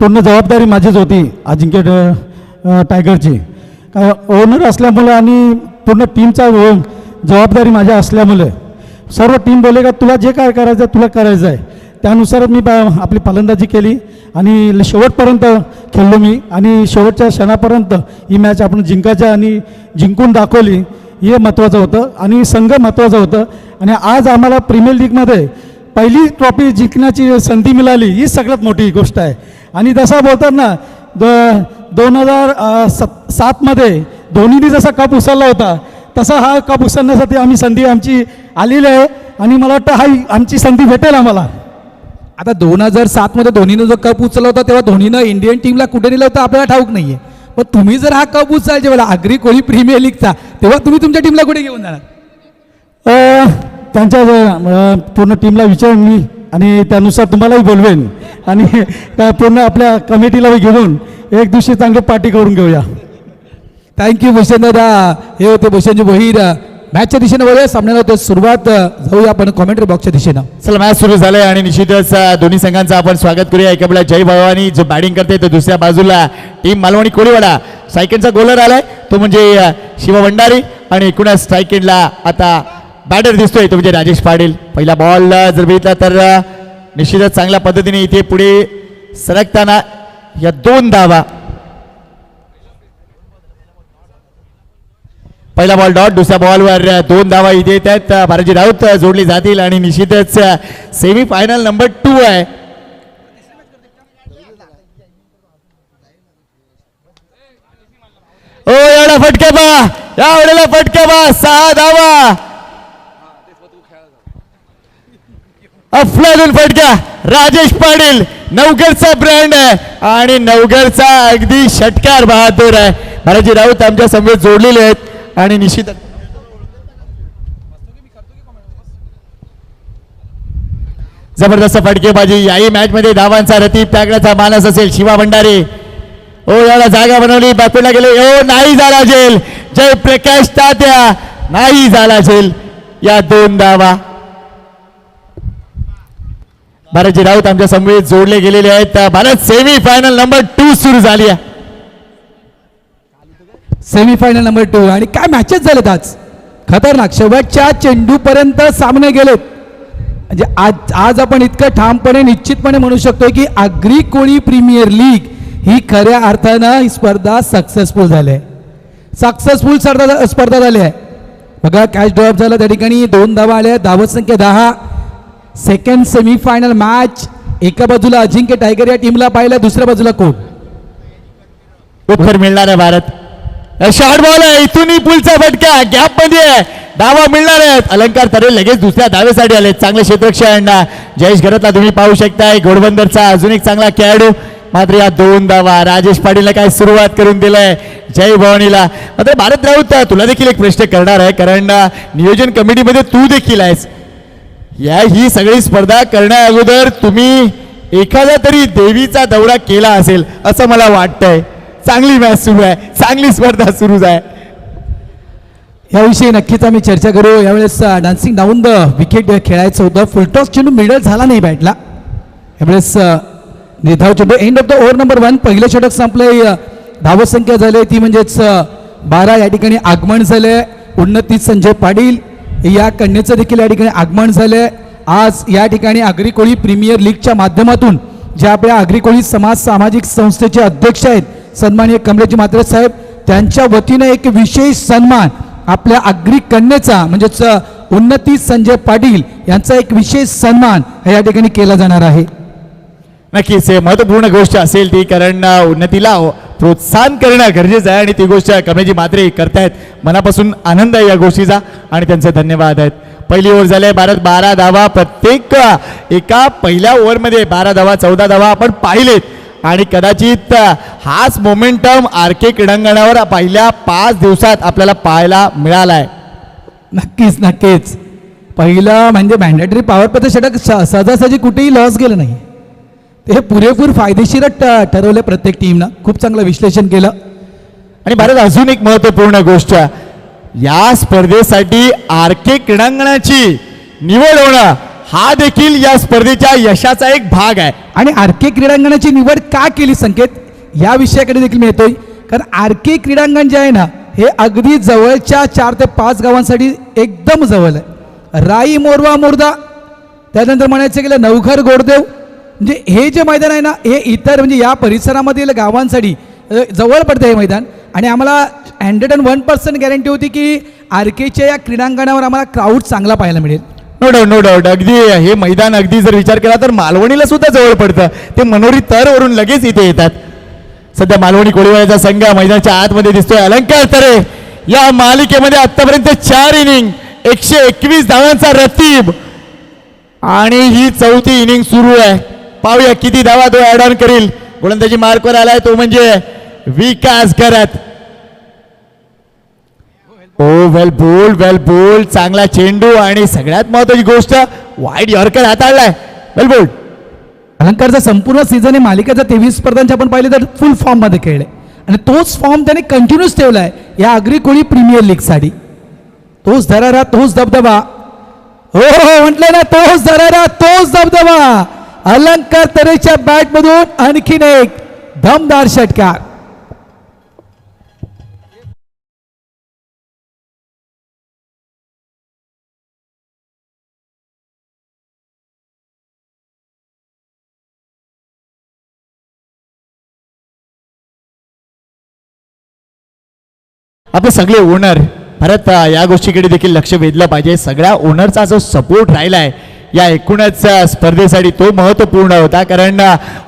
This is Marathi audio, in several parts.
पूर्ण जबाबदारी माझीच होती अजिंक्य टायगरची. ओनर असल्यामुळे आणि पूर्ण टीमचा जबाबदारी माझ्या असल्यामुळे सर्व टीम बोले का तुला जे काय करायचं आहे तुला करायचं आहे. त्यानुसार मी आपली फलंदाजी केली आणि शेवटपर्यंत खेळलो मी आणि शेवटच्या क्षणापर्यंत ही मॅच आपण जिंकायच्या आणि जिंकून दाखवली. हे महत्त्वाचं होतं आणि संघ महत्त्वाचं होतं. आणि आज आम्हाला प्रीमियर लीगमध्ये पहिली ट्रॉफी जिंकण्याची संधी मिळाली ही सगळ्यात मोठी गोष्ट आहे. आणि जसं बोलतात ना 2007मध्ये धोनीने जसा कप उचलला होता तसा हा कप उचलण्यासाठी संधी आमची आलेली आहे आणि मला वाटतं हा आमची संधी भेटेल आम्हाला. आता 2007मध्ये धोनीनं जो कप उचलला होता तेव्हा धोनीनं इंडियन टीमला कुठे नेलं होतं आपल्याला ठाऊक नाही आहे. पण तुम्ही जर हा कप उचलायचे वेळेला आग्री कोळी प्रीमियर लीगचा तेव्हा तुम्ही तुमच्या टीमला कुठे घेऊन जाणार? त्यांच्या पूर्ण टीमला विचारून मी आणि त्यानुसार तुम्हालाही बोलवेन आणि पूर्ण आपल्या कमिटीला घेऊन एक दिवशी चांगली पार्टी करून घेऊया. थँक्यू भूषण दादा. हे होते भूषणजी भोईर. मॅचच्या दिशेनं वळूया, सामन्याला होतं सुरुवात. जाऊया आपण कॉमेंट्री बॉक्सच्या दिशेनं. चला मॅच सुरू झालंय आणि निश्चितच दोन्ही संघांचं आपण स्वागत करूया. एका बाजूला जय भवानी जो बॅटिंग करते तर दुसऱ्या बाजूला टीम मालवणी कोळीवाडा. स्ट्राईक गोलर आलाय तो म्हणजे शिवा भंडारी आणि एकूणच स्ट्राईक एंडला आता बॅटर दिसतोय तो म्हणजे राजेश पाटील. पहिला बॉल जर बघितला तर निश्चितच चांगल्या पद्धतीने इथे पुढे सरकताना या 2 धावा. पहिला बॉल डॉट, दुसऱ्या बॉलवर 2 धावा इथे येत आहेत. बालाजी राऊत जोडली जातील आणि निश्चितच सेमी फायनल नंबर 2 आहे. ओ एवढा फटका बा, या वेळेला फटका बा, 6 धावा. अफलातून फटका. राजेश पाटील नवगडचा ब्रँड आहे आणि नवगडचा अगदी षटकार बहादूर आहे. बालाजी राऊत आमच्या समोर जोडलेले आहेत आणि निश्चित जबरदस्त फटकेबाजी. याही मॅच मध्ये धावांचा रतीब टाकण्याचा मानस असेल शिवा भंडारी. ओ याला जागा बनवली, बॅकवर्डला गेले. ओ नाही झाला झेल. जयप्रकाश तात्या नाही झाला झेल. या 2 धावा. बालाजी राऊत आमच्या समवेत जोडले गेलेले आहेत. भारत सेमी फायनल नंबर 2 सुरू झाली आहे. सेमीफायनल नंबर 2 आणि काय मॅचेस झालेत आज, खतरनाक. शेवटच्या चेंडूपर्यंत सामने गेलेत. म्हणजे आज आपण इतकं ठामपणे निश्चितपणे म्हणू शकतो की आग्री कोळी प्रीमियर लीग ही खऱ्या अर्थानं ही स्पर्धा सक्सेसफुल झाली आहे. सक्सेसफुल स्पर्धा झाली आहे. बघा कॅच ड्रॉप झाला त्या ठिकाणी 2 धावा आल्या. धावत संख्या 10. Second semifinal match. एका बाजूला अजिंक्य टायगर या टीमला पाहिलं, दुसऱ्या बाजूला कोण उत्तर मिळणार आहे. भारत शॉर्ट बॉल आहे, इथूनही पुलचा फटका गॅप मध्ये आहे. धावा मिळणार आहेत. अलंकार तरे लगेच दुसऱ्या धावेसाठी आले. चांगले क्षेत्ररक्षण जयेश घरातला तुम्ही पाहू शकताय. घोडबंदरचा अजून एक चांगला खेळाडू. मात्र या 2 धावा राजेश पाटीलला काय सुरुवात करून दिलंय जय भवानीला. मात्र भारत राऊत तुला देखील एक प्रश्न करणार आहे, कारण नियोजन कमिटीमध्ये तू देखील आहेस. ही सगळी स्पर्धा करण्या अगोदर तुम्ही एखादा तरी देवीचा दौरा केला असेल असं मला वाटतंय. चांगली मॅच सुरू आहे, चांगली स्पर्धा सुरू आहे. याविषयी नक्कीच आम्ही चर्चा करू. यावेळेस डान्सिंग डाऊन द विकेट खेळायचं होतं. फुलटॉस चेंडू मिडल झाला नाही बॅटला. यावेळेस निर्धाव चेंडू end of the over number 1. पहिलं षटक संपलंय. धावत संख्या झाली ती म्हणजेच 12. या ठिकाणी आगमन झालंय. उन्नती संजय पाटील या कन्येचं देखील या ठिकाणी आगमन झालंय. आज या ठिकाणी आग्री कोळी प्रीमियर लीगच्या माध्यमातून ज्या आपल्या आग्री कोळी समाज सामाजिक संस्थेचे अध्यक्ष आहेत सन्माननीय कमलेजी म्हात्रे साहेब, त्यांच्या वतीनं एक विशेष सन्मान आपल्या आग्री कन्येचा म्हणजेच उन्नती संजय पाटील यांचा एक विशेष सन्मान या ठिकाणी केला जाणार आहे. नक्कीच महत्त्वपूर्ण गोष्ट असेल ती, कारण उन्नतीला प्रोत्साहन करणं गरजेचं आहे आणि ती गोष्ट कमलेजी म्हात्रे करतायत. मनापासून आनंद आहे या गोष्टीचा आणि त्यांचे धन्यवाद आहेत. पहिली ओव्हर झाली. भारत 12 धावा. प्रत्येक एका पहिल्या ओव्हरमध्ये 12 धावा 14 धावा आपण पाहिलेत आणि कदाचित हाच मोमेंटम आर के क्रीडांगणावर पहिल्या 5 दिवसात आपल्याला पाहायला मिळाला आहे. नक्कीच नक्कीच. पहिलं म्हणजे मॅन्डेटरी पॉवर प्ले षटक सहजासहजी कुठेही लॉस गेलं नाही. ते पुरेपूर फायदेशीर ठरवलं प्रत्येक टीमनं. खूप चांगलं विश्लेषण केलं. आणि भारत अजून एक महत्त्वपूर्ण गोष्ट, या स्पर्धेसाठी आर के क्रीडांगणाची निवड होणं हा देखील या स्पर्धेच्या यशाचा एक भाग आहे. आणि आर के क्रीडांगणाची निवड का केली संकेत या विषयाकडे देखील मी येतोय. कारण आर के क्रीडांगण जे आहे ना हे अगदी जवळच्या 4 ते 5 गावांसाठी एकदम जवळ आहे. राई मोरवा मोरदा, त्यानंतर म्हणायचं गेलं नवघर गोडदेव, म्हणजे हे जे मैदान आहे ना हे इतर म्हणजे या परिसरामधील गावांसाठी जवळ पडतं हे मैदान. आणि आम्हाला 101% गॅरंटी होती की आर केच्या या क्रीडांगणावर आम्हाला क्राऊड चांगला पाहायला मिळेल. No doubt no doubt. अगदी हे मैदान अगदी जर विचार केला तर मालवणीला सुद्धा जवळ पडतं. ते मनोरी तरवरून लगेच इथे येतात. सध्या मालवणी कोळीवाड्याचा संघ मैदानाच्या आतमध्ये दिसतोय. अलंकार तरे या मालिकेमध्ये आतापर्यंत 4 इनिंग 121 धावांचा रतीब आणि ही 4थी इनिंग सुरू आहे. पाहूया किती धावा तो ऍड ऑन करील. गोलंदाजी मार्कवर आलाय तो म्हणजे विकास करत. ओ वेल बोल्ड चांगला चेंडू आणि सगळ्यात महत्वाची गोष्ट वाईड यॉर्कर हाताळलाय. वेल बोल्ड. अलंकारचा संपूर्ण सीझन हे मालिकेचा 23 स्पर्धांचे आपण पाहिले तर फुल फॉर्ममध्ये खेळले आणि तोच फॉर्म त्याने कंटिन्यूस ठेवला आहे या आगरी कोळी प्रीमियर लीगसाठी. तोच धरारा तोच दबदबा. हो हो म्हटलं ना तोच धरारा तोच दबदबा. अलंकार तरेच्या बॅटमधून आणखीन एक दमदार षटकार. आपले सगळे ओनर परत या गोष्टीकडे देखील लक्ष वेधलं पाहिजे. सगळ्या ओनरचा जो सपोर्ट राहिलाय या एकूणच स्पर्धेसाठी तो महत्त्वपूर्ण होता. कारण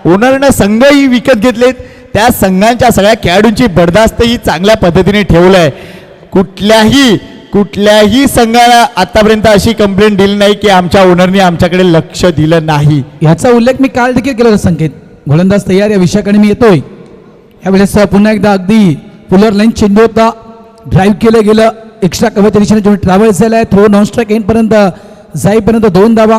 ओनरनं संघही विकत घेतलेत, त्या संघांच्या सगळ्या खेळाडूंची बरदास्तही चांगल्या पद्धतीने ठेवलंय. कुठल्याही संघाला आतापर्यंत अशी कंप्लेंट दिली नाही की आमच्या ओनरने आमच्याकडे लक्ष दिलं नाही. याचा उल्लेख मी काल देखील केला होता संकेत. गोलंदाज तयार या विषयाकडे मी येतोय. यावेळेस पुन्हा एकदा अगदी पुलर लाईन चेंडू होता, ड्राईव्ह केलं गेलं, एक्स्ट्रा कव्हरच्या दिशेने जेव्हा ट्रॅव्हल्स झाला आहे, थ्रो नॉन स्ट्राईक एंडपर्यंत जाईपर्यंत 2 धावा.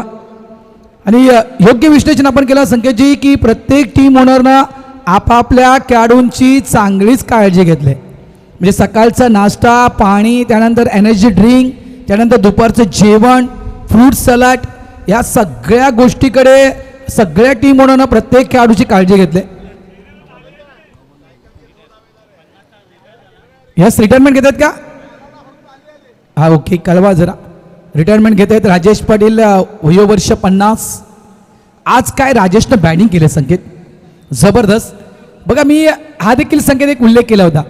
आणि योग्य विश्लेषण आपण केलं संकेतजी की प्रत्येक टीम ओनरनं आपापल्या खेळाडूंची चांगलीच काळजी घेतली. म्हणजे सकाळचा नाश्ता, पाणी, त्यानंतर एनर्जी ड्रिंक, त्यानंतर दुपारचं जेवण, फ्रूट सलाड, या सगळ्या गोष्टीकडे सगळ्या टीम ओनरनं प्रत्येक खेळाडूची काळजी घेतली. यस रिटायरमेंट घेतात का? हा ओके कळवा जरा. रिटायरमेंट घेत आहेत राजेश पाटील, वयोवर्ष 50. आज काय राजेशनं बॅटिंग केलं संकेत, जबरदस्त. बघा मी हा देखील संकेत एक उल्लेख केला होता.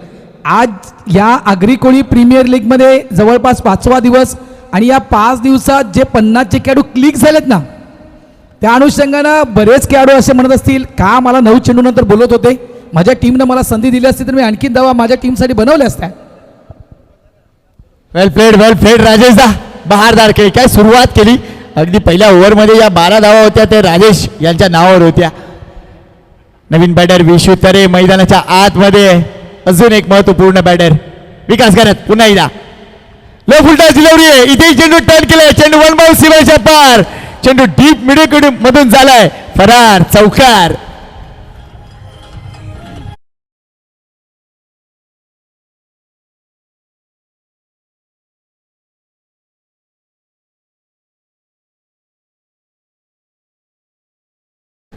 आज या आगरी कोळी प्रीमियर लीगमध्ये जवळपास 5वा दिवस आणि या 5 दिवसात जे 50चे खेळाडू क्लिक झालेत ना त्या अनुषंगानं बरेच खेळाडू असे म्हणत असतील का मला 9 चेंडूनंतर बोलत होते, माझ्या टीमनं मला संधी दिली असती तर मी आणखीन धावा माझ्या टीमसाठी बनवल्या असत्या. वेल प्लेड राजेशदा. बहारदार खेळ, काय सुरुवात केली. अगदी पहिल्या ओव्हरमध्ये या 12 धावा होत्या ते राजेश यांच्या नावावर होत्या. नवीन बॅटर विशू तरे मैदानाच्या आतमध्ये. अजून एक महत्वपूर्ण बॅटर विकास करत. पुन्हा एकदा लो फुलटॉस डिलिव्हरी आहे. इथे चेंडू टर्न केलाय, चेंडू 1 बाउंस सीमेच्या पार, चेंडू डीप मिडल मधून झालाय फरार, चौकार.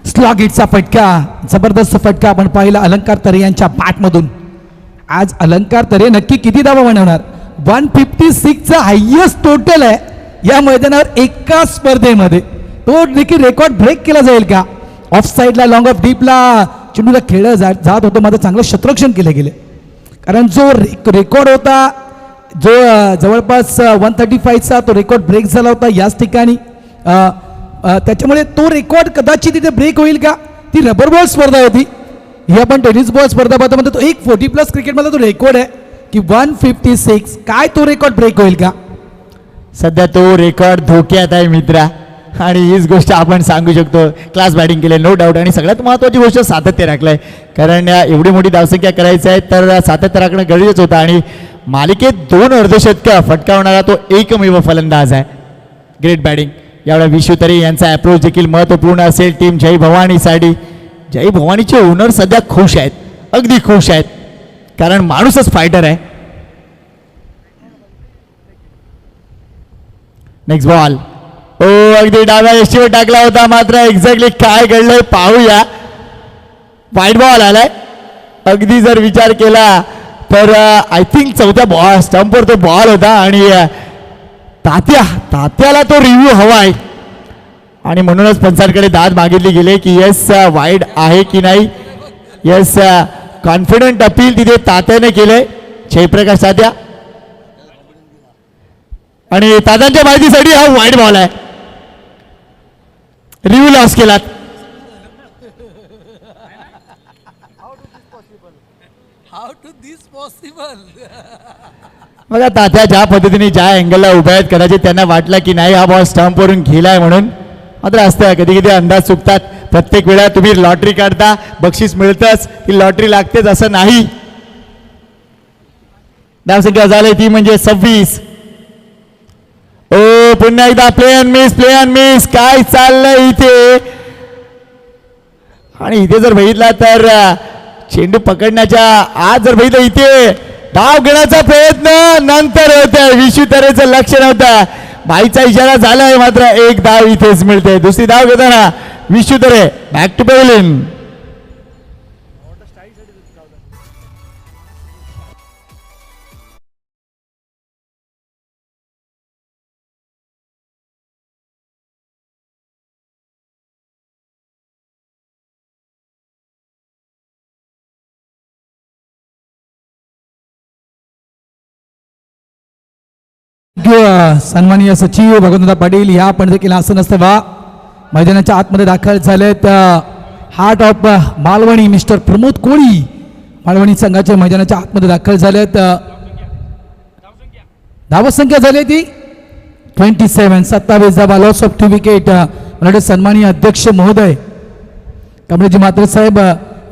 स्लॉग हिटचा फटका, जबरदस्त फटका आपण पाहिला अलंकार तरे यांच्या बॅटमधून. आज अलंकार तरे नक्की किती धावा बनवणार? 156चा हायएस्ट टोटल आहे या मैदानावर एका स्पर्धेमध्ये. तो देखील रेकॉर्ड ब्रेक केला जाईल का? ऑफ साईडला लॉंग ऑफ डीपला चेंडूला खेळलं जात होतं, माझं चांगलं क्षेत्ररक्षण केलं गेलं. कारण जो रेकॉर्ड होता जो जवळपास 135चा तो रेकॉर्ड ब्रेक झाला होता याच ठिकाणी. त्याच्यामुळे तो रेकॉर्ड कदाचित तिथे ब्रेक होईल का? ती रबर बॉल स्पर्धा होती, ही आपण टेनिस बॉल स्पर्धा पाहतो. म्हणतो तो एक 40+ क्रिकेटमधला तो रेकॉर्ड आहे की 156. काय तो रेकॉर्ड ब्रेक होईल का? सध्या तो रेकॉर्ड धोक्यात आहे मित्रा. आणि हीच गोष्ट आपण सांगू शकतो. क्लास बॅटिंग केले नो डाऊट. आणि सगळ्यात महत्त्वाची गोष्ट सातत्य राखलंय. कारण एवढी मोठी धावसंख्या करायची आहे तर सातत्य राखणं गरजेचं होतं. आणि मालिकेत 2 अर्धशतकं फटकावणारा तो एकमेव फलंदाज आहे. Great batting. यावेळेला विशू तरे यांचा अप्रोच देखील महत्त्वपूर्ण असेल टीम जय भवानीसाठी. जय भवानीचे ओनर सध्या खुश आहेत, अगदी खुश आहेत, कारण माणूसच फायटर आहे. नेक्स्ट बॉल अगदी डाव्या यष्टीवर टाकला होता, मात्र एक्झॅक्टली काय घडलंय पाहूया. वाईट बॉल आलाय. अगदी जर विचार केला तर आय थिंक चौथ्या बॉल स्टंपवर तो बॉल होता आणि तात्याला तो रिव्ह्यू हवाय आणि म्हणूनच पंचांकडे दाद मागितली गेले की येस वाईड आहे की नाही. येस कॉन्फिडंट अपील तिथे तात्याने केलंय, जयप्रकाश तात्या. आणि तात्यांच्या माहितीसाठी हा वाईड बॉल आहे. रिव्ह्यू लॉस केलात. बघा तात्या ज्या पद्धतीने ज्या अँगलला उभ्या आहेत, कदाचित त्यांना वाटलं की नाही हा बॉल स्टंपवरून गेलाय म्हणून. मात्र असतं कधी कधी अंदाज चुकतात. प्रत्येक वेळा तुम्ही लॉटरी काढता बक्षीस मिळतंच, ती लॉटरी लागतेच असं नाही. धावसंख्या झाली ती म्हणजे 26. पुन्हा एकदा प्ले अँड मिस काय चाललंय इथे. आणि इथे जर बघितला तर चेंडू पकडण्याच्या आज जर बघितलं इथे धाव घेण्याचा प्रयत्न नंतर होतोय. विशू तरेचं लक्ष नव्हतं, बाईचा इशारा झालाय, मात्र एक धाव इथेच मिळते. दुसरी धाव घेताना विशू तरे बॅक टू पेव्हिलियन. सन्माननीय सचिव भगवंतदा पाटील या पण देखील असं नसतं वा मैदानाच्या आतमध्ये दाखल झालेत. Heart of Malvani mister Pramod Koli Malvani संघाच्या मैदानाच्या आतमध्ये दाखल झालेत. धावसंख्या झाली ती 27. 27 धावा, लॉस ऑफ 2 विकेट. मला सन्माननीय अध्यक्ष महोदय कमलेशजी म्हात्रे साहेब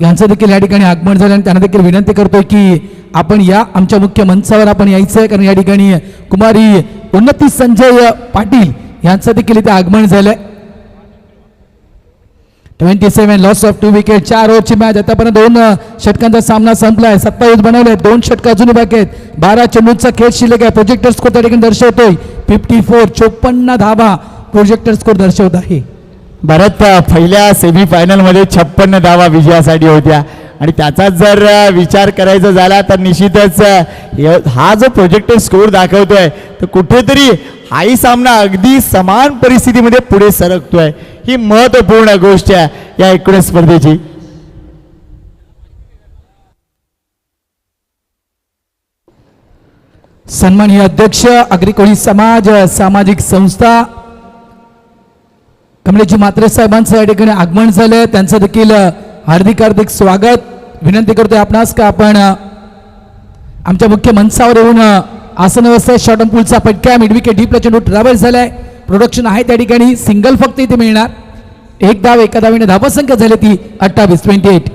यांचं देखील या ठिकाणी आगमन झालं आणि त्यांना देखील विनंती करतोय की आपण या आमच्या मुख्य मंचावर आपण यायचं आहे, कारण या ठिकाणी कुमारी उन्नती संजय पाटील यांचं देखील इथे आगमन झालंय. 27 लॉस ऑफ 2 विकेट. 4 ओव्हरची मॅच आतापर्यंत 2 षटकांचा सामना संपलाय. 27 बनवले, 2 षटक अजून बाकी आहेत. 12 चेंडूंचा खेळ शिल्लक आहे. प्रोजेक्टर स्कोर त्या ठिकाणी दर्शवतोय 54. 54 धावा प्रोजेक्टर स्कोर दर्शवत आहे. भारत पहिल्या सेमीफायनलमध्ये 56 धावा विजयासाठी होत्या आणि त्याचा जर विचार करायचा झाला तर निश्चितच हा जो प्रोजेक्टर स्कोर दाखवतोय तर कुठेतरी हाही सामना अगदी समान परिस्थितीमध्ये पुढे सरकतोय. ही महत्वपूर्ण गोष्ट आहे या एकूण स्पर्धेची. सन्माननीय अध्यक्ष अग्री कोळी समाज सामाजिक संस्था कमलेशजी म्हात्रे साहेबांचं या ठिकाणी आगमन झालं. त्यांचं देखील हार्दिक हार्दिक स्वागत. विनंती करतोय आपणास का आपण आमच्या मुख्य मंचावर येऊन आसन व्यवस्था शॉर्ट पूलचा फटका मिड विकेट डीपला चेंडू ट्रॅव्हल्स झालाय. प्रोडक्शन आहे त्या ठिकाणी सिंगल फक्त इथे मिळणार. एक धाव एका धावीने धावसंख्या झाली ती 28. 28.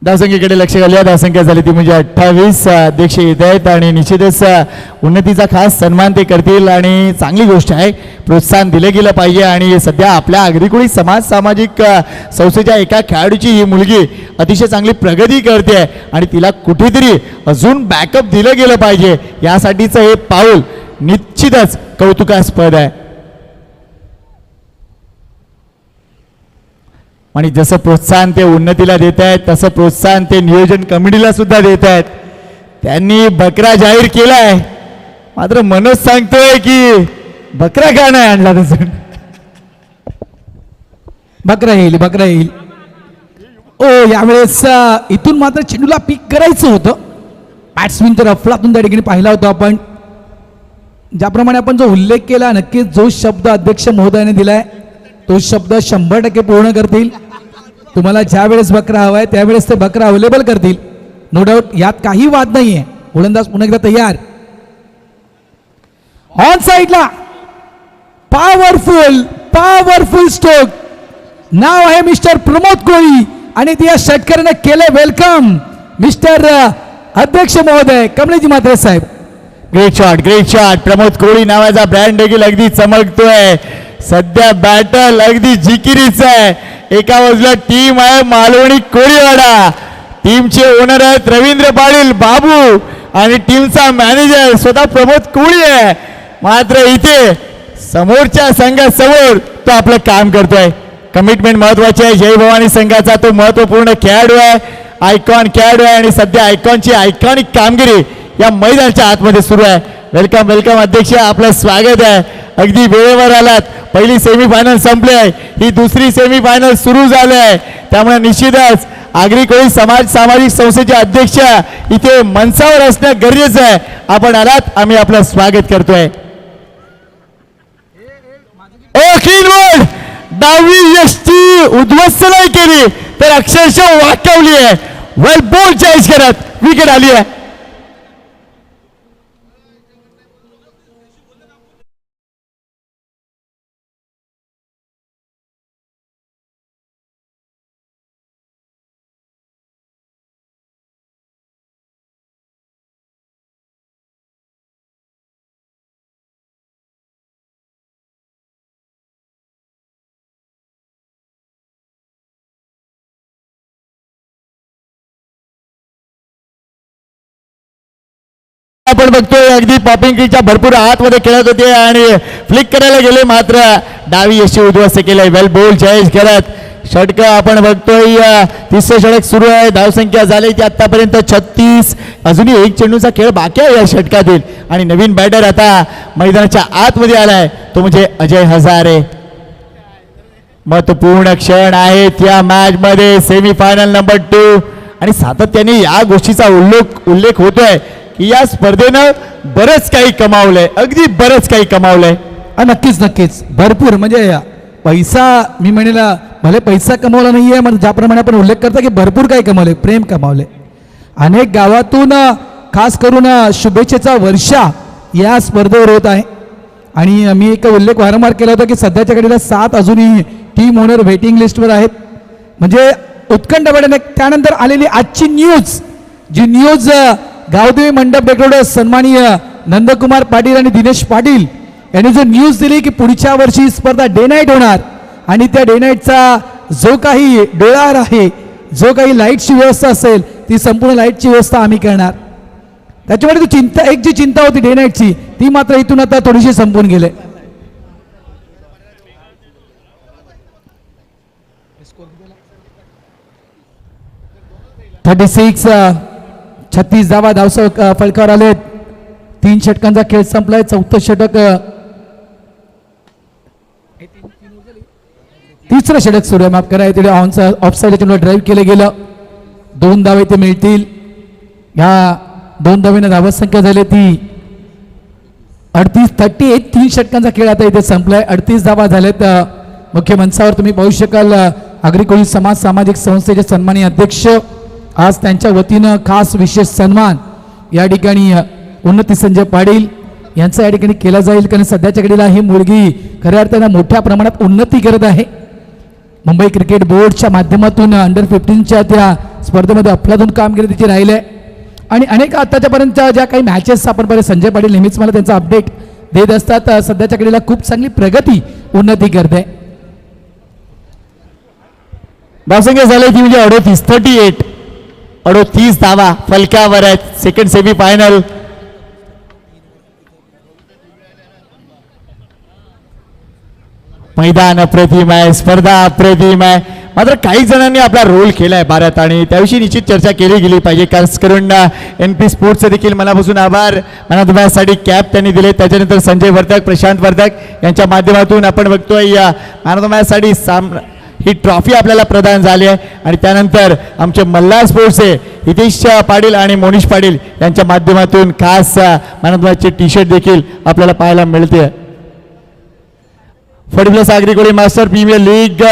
धावसंख्येकडे लक्ष घालूया. धावसंख्या झाली ती म्हणजे 28. अध्यक्ष येत आहेत आणि निश्चितच उन्नतीचा खास सन्मान ते करतील आणि चांगली गोष्ट आहे. प्रोत्साहन दिलं गेलं पाहिजे आणि सध्या आपल्या अग्रिकोळी समाज सामाजिक संस्थेच्या एका खेळाडूची ही मुलगी अतिशय चांगली प्रगती करते आणि तिला कुठेतरी अजून बॅकअप दिलं गेलं पाहिजे. यासाठीचं हे पाऊल निश्चितच कौतुकास्पद आहे. आणि जसं प्रोत्साहन ते उन्नतीला देत आहेत तसं प्रोत्साहन ते नियोजन कमिटीला सुद्धा देत आहेत. त्यांनी बकरा जाहीर केलाय, मात्र मनोज सांगतोय की बकरा का नाही आणला तसं. बकरा येईल, बकरा येईल. यावेळेस इथून मात्र चेंडूला पीक करायचं होतं. बॅट्समॅन तर अफलातून त्या ठिकाणी पाहिला होता आपण. ज्याप्रमाणे आपण जो उल्लेख केला, नक्कीच जो शब्द अध्यक्ष महोदयाने दिलाय तो शब्द 100% पूर्ण करतील. तुम्हाला ज्या वेळेस बकरा हवाय त्यावेळेस ते बकरा अवेलेबल करतील, नो डाऊट, यात काही वाद नाहीये. गोलंदाज पुन्हा एकदा तयार. ऑन साइडला पॉवरफुल स्ट्रोक. नाव आहे मिस्टर प्रमोद कोळी आणि त्या षटकाराने केले वेलकम मिस्टर अध्यक्ष महोदय कमलेशजी म्हात्रे साहेब. Great shot. प्रमोद कोळी नावाचा ब्रँड देखील अगदी चमकतोय. सध्या बॅटल अगदी जिकिरीच आहे. एका बाजूला टीम आहे मालवणी कोळीवाडा, टीमचे ओनर आहेत रवींद्र पाटील बाबू आणि टीमचा मॅनेजर स्वतः प्रमोद कोळी आहे. मात्र इथे समोरच्या संघासमोर तो आपलं काम करतोय. कमिटमेंट महत्वाची आहे. जय भवानी संघाचा तो महत्वपूर्ण खेळाडू आहे, आयकॉन खेळाडू आहे आणि सध्या आयकॉनची आयकॉनिक कामगिरी या मैदानाच्या आतमध्ये सुरू आहे. वेलकम वेलकम अध्यक्ष, आपलं स्वागत आहे. अगदी वेळेवर आलात. पहिली सेमीफायनल संपली आहे, ही दुसरी सेमीफायनल सुरू झाली आहे. त्यामुळे निश्चितच आगरी कोळी सामाजिक संस्थेचे अध्यक्ष इथे मंचावर असणं गरजेचं आहे. आपण आलात, आम्ही आपलं स्वागत करतोय. वर्ल्ड डावी यष्टी उद्ध्वस्त नाही केली तर अक्षरशः वाकवली आहे. वेल बॉल चॉईस करत विकेट आली आहे. आपण बघतोय अगदी पॉपिंगच्या भरपूर आतमध्ये खेळत होते आणि फ्लिक करायला गेले, मात्र डावी यशी उद्ध्वस्त केलंय. वेल बॉल चॉईस करत षटक आपण बघतोय. तिसरं षटक सुरू आहे. धावसंख्या झाली ती आतापर्यंत 36. अजूनही एक चेंडूचा खेळ बाकी आहे या षटकातील आणि नवीन बॅटर आता मैदानाच्या आतमध्ये आलाय, तो म्हणजे अजय हजारे. महत्वपूर्ण क्षण आहेत या मॅच मध्ये, सेमीफायनल नंबर 2 आणि सातत्याने या गोष्टीचा उल्लेख होतोय की या स्पर्धेनं बरंच काही कमावलंय, अगदी बरंच काही कमावलंय. नक्कीच नक्कीच भरपूर. म्हणजे पैसा मी म्हणेल भले पैसा कमावला नाहीये, म्हणजे ज्याप्रमाणे आपण उल्लेख करतो की भरपूर काही कमावले, प्रेम कमावले. अनेक गावातून खास करून शुभेच्छेचा वर्षा या स्पर्धेवर होत आहे. आणि मी एक उल्लेख वारंवार केला होता की सध्याच्या घडीला 7 अजूनही टीम ओनर वेटिंग लिस्टवर आहेत. म्हणजे उत्कंठपणे त्यानंतर आलेली आजची न्यूज, जी न्यूज गावदेवी मंडप डेकोरेटर सन्माननीय नंदकुमार पाटील आणि दिनेश पाटील यांनी जो न्यूज दिली की पुढच्या वर्षी ही स्पर्धा डे नाईट होणार आणि त्या डे नाईटचा जो काही डोळार आहे, जो काही लाईटची व्यवस्था असेल ती संपूर्ण लाईटची व्यवस्था आम्ही करणार. त्याच्यामुळे ती चिंता, एक जी चिंता होती डे नाईटची ती मात्र इथून आता थोडीशी संपून गेले. (36) 36 धावा फलकावर आलेत. 3 षटकांचा खेळ संपलाय. 4थं षटक, तिसरं षटक सुरू आहे, माफ करा. इथे ऑफसाईड ड्राईव्ह केलं गेलं. 2 धावे ते मिळतील. ह्या 2 धावेनं धावत संख्या झाली ती 38. 3 षटकांचा खेळ आता इथे संपलाय. 38 धावा झालेत. मुख्य मंचावर तुम्ही पाहू शकाल आगरी कोळी सामाजिक संस्थेचे सन्माननीय अध्यक्ष, आज त्यांच्या वतीनं खास विशेष सन्मान या ठिकाणी उन्नती संजय पाटील यांचा या ठिकाणी केला जाईल. कारण सध्याच्या घडीला ही मुलगी खऱ्या अर्थानं मोठ्या प्रमाणात उन्नती करत आहे. मुंबई क्रिकेट बोर्डच्या माध्यमातून अंडर 15च्या त्या स्पर्धेमध्ये अफलातून कामगिरी तिची राहिली आहे. आणि अनेक आताच्यापर्यंतच्या ज्या काही मॅचेस आपण पाहिले, संजय पाटील नेहमीच मला त्यांचा अपडेट देत असतात. सध्याच्या घडीला खूप चांगली प्रगती, उन्नती करते. धावसंख्या झाली ती म्हणजे 38 धावा फलकावर आहेत. Second semifinal. मैदान अप्रतिम आहे, स्पर्धा अप्रतिम आहे. मात्र काही जणांनी आपला रोल केलाय भारत आणि त्याविषयी निश्चित चर्चा केली गेली पाहिजे. खास करून NP स्पोर्ट्सचे देखील मनापासून आभार. मनासाठी कॅप त्यांनी दिले. त्याच्यानंतर संजय वर्धक, प्रशांत वर्धक यांच्या माध्यमातून आपण बघतोय या मॅन ऑफ द मॅचसाठी ही ट्रॉफी आपल्याला प्रदान झाली आहे. आणि त्यानंतर आमचे मल्हार स्पोर्ट्सचे हितेश पाटील आणि मोनिश पाटील यांच्या माध्यमातून खास मॅन ऑफ द मॅचचे टी शर्ट देखील आपल्याला पाहायला मिळते. फडप्लस Agri Koli master premier league.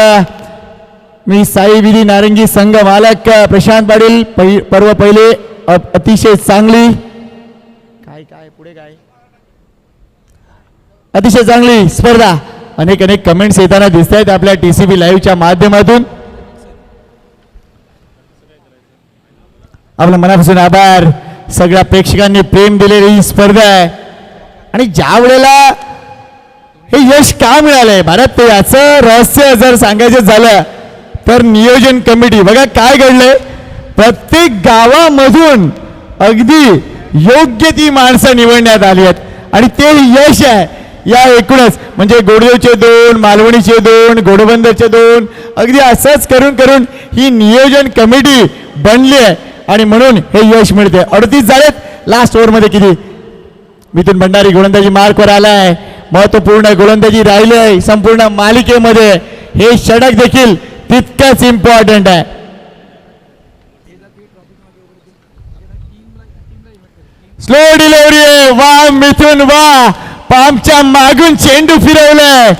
मी साई विधी नारंगी संघ मालक प्रशांत पाटील. पर्व पहिले अतिशय चांगली पुढे काय अतिशय चांगली स्पर्धा. अनेक कमेंट्स येताना दिसत आहेत आपल्या TCP लाईव्हच्या माध्यमातून. आपल्या मनापासून आभार. सगळ्या प्रेक्षकांनी प्रेम दिलेली ही स्पर्धा आहे. आणि ज्या वेळेला हे यश का मिळालंय भारत, याचं रहस्य जर सांगायचं झालं तर नियोजन कमिटी. बघा काय घडलंय, प्रत्येक गावामधून अगदी योग्य ती माणसं निवडण्यात आली आहेत आणि ते यश आहे या एकूणच. म्हणजे गोडदेवचे 2, मालवणीचे 2, घोडबंदरचे 2, अगदी असंच करून करून ही नियोजन कमिटी बनली आहे आणि म्हणून हे यश मिळते. 38 झालेत लास्ट ओव्हरमध्ये. किती मिथुन भंडारी गोलंदाजी मार्कवर आलाय. महत्वपूर्ण गोलंदाजी राहिली संपूर्ण मालिकेमध्ये. हे षटक देखील तितकंच इम्पॉर्टंट आहे. स्लो डिलिव्हरी आहे. वा मिथुन वा. पामच्या मागून चेंडू फिरवलाय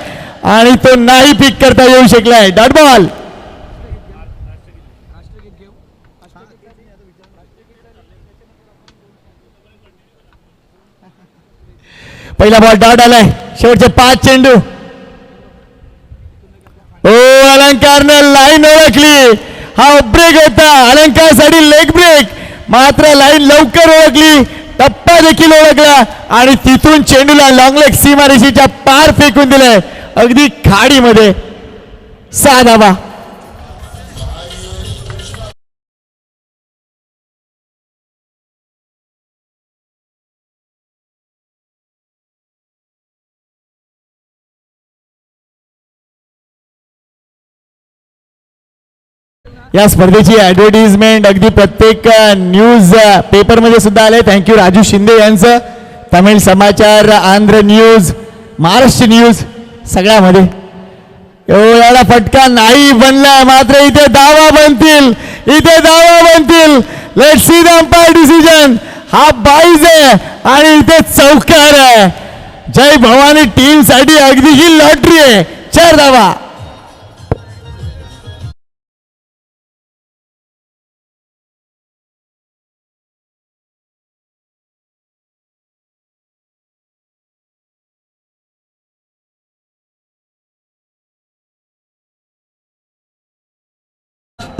आणि तो नाही पिक करता येऊ शकलाय. Dot ball. पहिला बॉल डॉट आलाय. शेवटचे 5 चेंडू. ओ अलंकारनं लाईन ओळखली. हा ब्रेक होता अलंकारसाठी लेग ब्रेक. मात्र लाईन लवकर ओळखली. टप्पा देखील ओळखला आणि तिथून चेंडूला लॉंग लेग सीमारेषेच्या पार फेकून दिलंय अगदी खाडीमध्ये. 6 धावा. या स्पर्धेची ऍडव्हर्टिजमेंट अगदी प्रत्येक न्यूज पेपरमध्ये सुद्धा आले. थँक्यू राजू शिंदे यांचं. तमिळ समाचार, आंध्र न्यूज, महाराष्ट्र न्यूज सगळ्यामध्ये. एवढा फटका नाही बनलाय मात्र इथे दावा बनतील. इथे दावा बनतील. Let's see the umpire decision. हा बाईज आहे आणि इथे चौकार आहे. जय भवानी टीम साठी अगदी ही लॉटरी आहे. 4 धावा.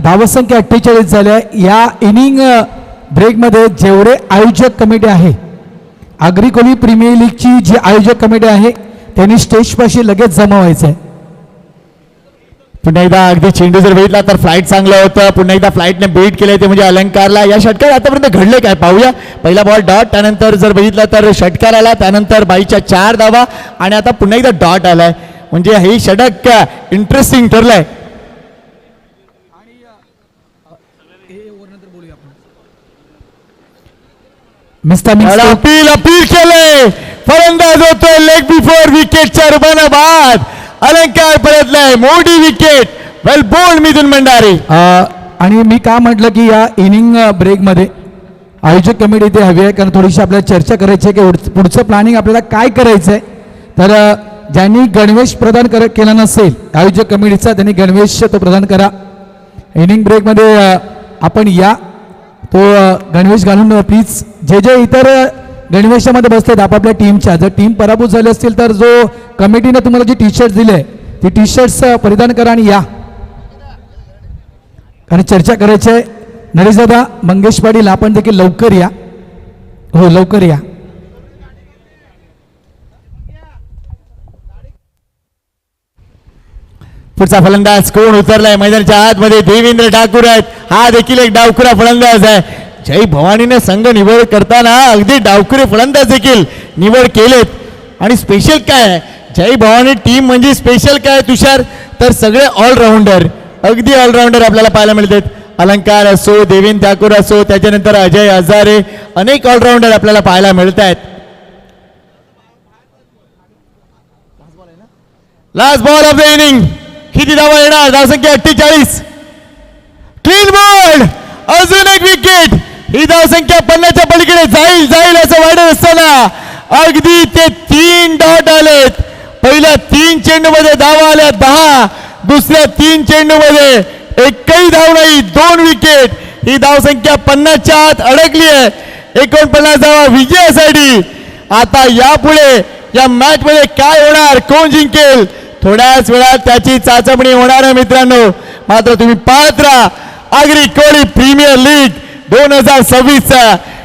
धावसंख्या 48 झाल्या. या इनिंग ब्रेकमध्ये जेवढे आयोजक कमिटी आहे, आगरी कोली प्रीमियर लीगची जी आयोजक कमिटी आहे त्यांनी स्टेजपाशी लगेच जमा व्हायचं आहे. पुन्हा एकदा अगदी चेंडू जर बघितला तर फ्लाईट चांगलं होतं. पुन्हा एकदा फ्लाईटने बीट केले ते म्हणजे अलंकारला. या षटकार आतापर्यंत घडले काय पाहूया. पहिला बॉल डॉट. त्यानंतर जर बघितला तर षटकार आला. त्यानंतर बाईच्या 4 धावा आणि आता पुन्हा एकदा डॉट आलाय. म्हणजे हे षटक इंटरेस्टिंग ठरलंय. अपील केलंय. फलंदाज होतोय लेग बिफोर विकेटच्या रूपानं बाद. अलंकार परतलाय. मोठी विकेट. वेल बोल्ड मिथुन भंडारी. आणि मी का म्हटलं की या इनिंग ब्रेकमध्ये आयोजक कमिटी इथे हवी आहे, कारण थोडीशी आपल्याला चर्चा करायची आहे की पुढचं प्लॅनिंग आपल्याला काय करायचं आहे. तर ज्यांनी गणवेश प्रदान केला नसेल आयोजक कमिटीचा त्यांनी गणवेश तो प्रदान करा. इनिंग ब्रेकमध्ये आपण या तो गणवेश घालून प्लीज. जे जे इतर गणवेशामध्ये बसतात आपापल्या टीमच्या, जर टीम पराभूत झाली असतील तर जो कमिटीने तुम्हाला जे टी शर्ट दिले ते टी शर्ट्स परिधान करा आणि या. आणि चर्चा करायची आहे. नरेशदादा मंगेश पाटील आपण देखील लवकर या. हो लवकर या. पुढचा फलंदाज कोण उतरलाय मैदानाच्या आतमध्ये. देवेंद्र ठाकूर आहेत. हा देखील एक डावखुरा फलंदाज आहे. जय भवानीने संघ निवड करताना अगदी डावखुरे फलंदाज देखील निवड केलेत. आणि स्पेशल काय आहे जय भवानी टीम म्हणजे स्पेशल काय तुषार, तर सगळे ऑलराऊंडर, अगदी ऑलराऊंडर आपल्याला पाहायला मिळतात. अलंकार असो, देवेंद्र ठाकूर असो, त्याच्यानंतर अजय हजारे, अनेक ऑलराऊंडर आपल्याला पाहायला मिळत आहेत. Last ball of the inning. किती धावा येणार? धावसंख्या 48. Clean ball. अजून एक विकेट. ही धावसंख्या 50च्या पलीकडे जाईल जाईल असं वाटत असताना अगदी ते 3 डॉट आलेत. पहिल्या 3 चेंडू मध्ये धावा आल्या 10. दुसऱ्या 3 चेंडू मध्ये एकही धाव नाही, 2 विकेट. ही धावसंख्या 50च्या आत अडकली आहे. 49 धावा विजयासाठी. आता यापुढे या मॅच मध्ये काय होणार, कोण जिंकेल, थोड्याच वेळात त्याची चाचपणी होणार आहे मित्रांनो. मात्र तुम्ही पाहत राहा आगरी कोळी प्रीमियर लीग 2026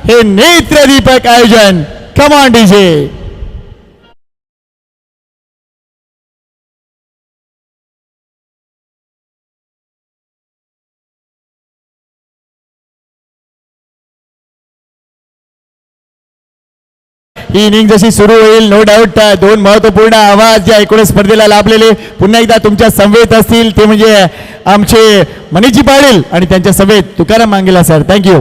हे नेत्रदीपक आयोजन. Come on DJ. He inning जशी सुरू होईल नो डाऊट दोन महत्वपूर्ण आवाज या एकूणच स्पर्धेला लाभलेले पुन्हा एकदा तुमच्या समवेत असतील ते म्हणजे आमचे मनीषजी पाटील आणि त्यांच्या समवेत तुकाराम मांगेला सर. थँक्यू.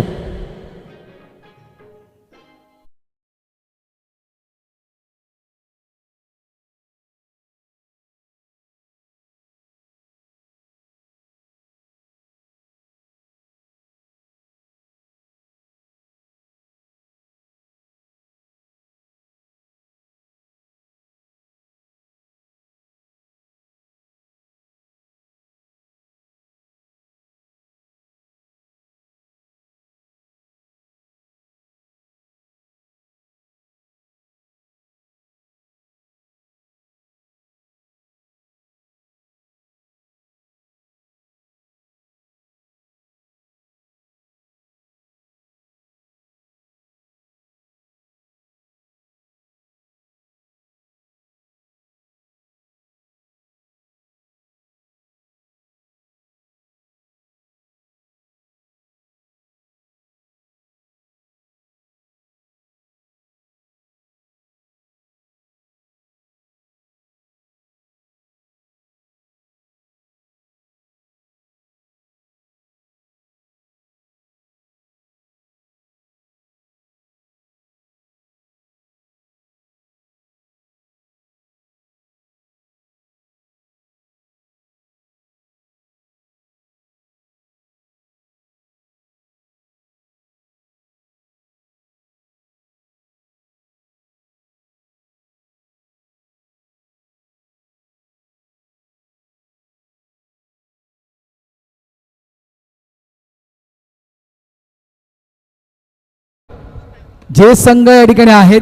जे संघ या ठिकाणी आहेत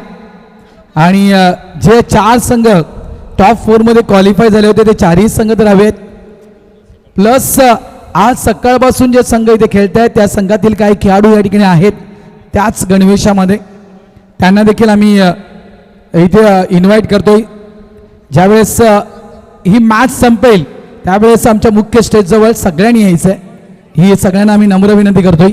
आणि जे 4 संघ टॉप 4 मध्ये क्वालिफाय झाले होते ते 4ही संघ तर हवेत. प्लस आज सकाळपासून जे संघ इथे खेळत आहेत त्या संघातील काही खेळाडू या ठिकाणी आहेत त्याच गणवेशामध्ये त्यांना देखील आम्ही इथे इन्व्हाइट करतोय. ज्यावेळेस ही मॅच संपेल त्यावेळेस आमच्या मुख्य स्टेजजवळ सगळ्यांनी यायचं आहे. ही सगळ्यांना आम्ही नम्र विनंती करतोय.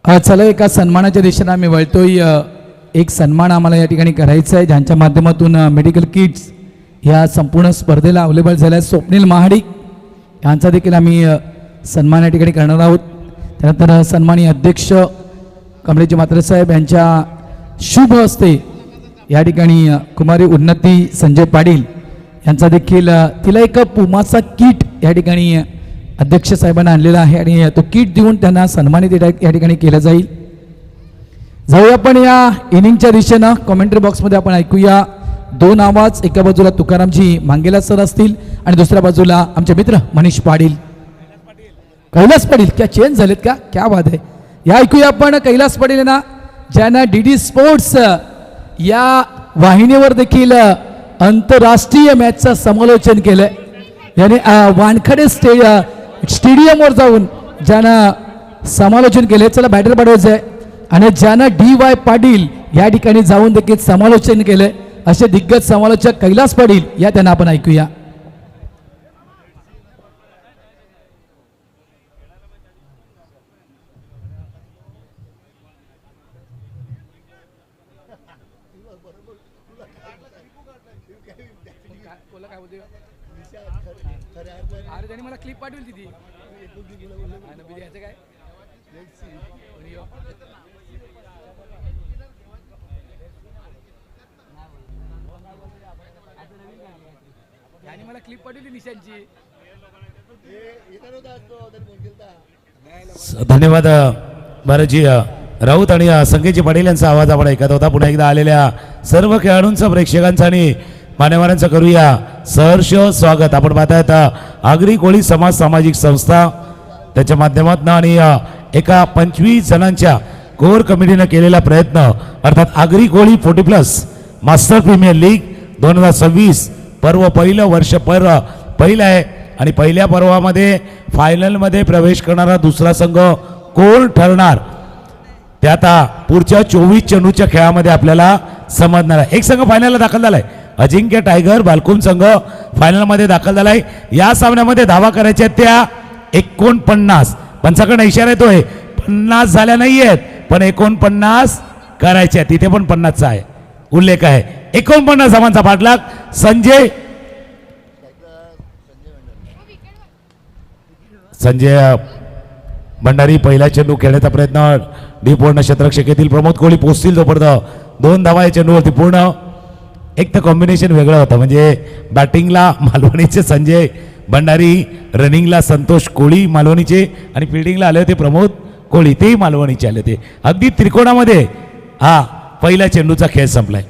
चला एका सन्मानाच्या दिशेने आम्ही वळतोय. एक सन्मान आम्हाला या ठिकाणी करायचा आहे ज्यांच्या माध्यमातून मेडिकल किट्स ह्या संपूर्ण स्पर्धेला अवेलेबल झाल्या. स्वप्नील महाडिक यांचा देखील आम्ही सन्मान या ठिकाणी करणार आहोत. त्यानंतर सन्माननीय अध्यक्ष कमलेजी म्हात्रे साहेब यांच्या शुभ हस्ते या ठिकाणी कुमारी उन्नती संजय पाटील यांचा देखील तिला एक पुमाचा किट या ठिकाणी अध्यक्ष साहेबांना आणलेला आहे आणि तो किट देऊन त्यांना सन्मानित या ठिकाणी केलं जाईल. जाऊया आपण या इनिंगच्या दिशेनं. कॉमेंट्री बॉक्समध्ये आपण ऐकूया 2 आवाज. एका बाजूला तुकारामजी मांगेला सर असतील आणि दुसऱ्या बाजूला आमचे मित्र मनीष पाटील. कैलास पाटील क्या चेंज झालेत का, क्या बात आहे. या ऐकूया आपण कैलास पाटील ना ज्यांना DD स्पोर्ट्स या वाहिनीवर देखील आंतरराष्ट्रीय मॅचचं समालोचन केलंय. याने वानखडे स्टेडियमवर जाऊन ज्यानं समालोचन केले. चला बॅटर पाठवायचं आहे. आणि ज्यानं DY पाटील या ठिकाणी जाऊन देखील समालोचन केले असे दिग्गज समालोचक कैलास पाटील या त्यांना आपण ऐकूया. अरे त्यांनी मला क्लिप पाठवली ती काय मला क्लिप पाठवली निशांची. धन्यवाद भारतजी राऊत आणि संकेतजी पाटील यांचा आवाज आपण ऐकत होता. पुन्हा एकदा आलेल्या सर्व खेळाडूंचा प्रेक्षकांचा आणि मान्यवरांचं करूया सहर्ष स्वागत. आपण पाहतायत आगरी कोळी समाज सामाजिक संस्था त्याच्या माध्यमातून आणि एका 25 जणांच्या कोर कमिटीनं केलेला प्रयत्न अर्थात Agri Koli 40+ master premier league 2026 पर्व पहिलं वर्ष पहिलं आहे आणि पहिल्या पर्वामध्ये फायनलमध्ये प्रवेश करणारा दुसरा संघ कोण ठरणार ते आता पुढच्या 24 चेंडूच्या खेळामध्ये आपल्याला समजणार आहे. एक संघ फायनलला दाखल झालाय. अजिंक्य टायगर बालकुम संघ फायनलमध्ये दाखल झालाय. या सामन्यामध्ये धावा करायच्या त्या 49. पंचाकडनं इशारा येतोय 50 झाल्या नाहीयेत पण 49 करायच्या. तिथे पण 50चा आहे उल्लेख आहे. 49 धावांचा पाठलाग. संजय भंडारी पहिला चेंडू खेळण्याचा प्रयत्न डीप पूर्ण क्षेत्ररक्षक प्रमोद कोळी पोचतील जोपर्यंत 2 धावा या चेंडूवरती पूर्ण. एक तर कॉम्बिनेशन वेगळं होतं म्हणजे बॅटिंगला मालवणीचे संजय भंडारी, रनिंगला संतोष कोळी मालवणीचे आणि फिल्डिंगला आले होते प्रमोद कोळी तेही मालवणीचे आले होते. अगदी त्रिकोणामध्ये हा पहिला चेंडूचा खेळ संपलाय.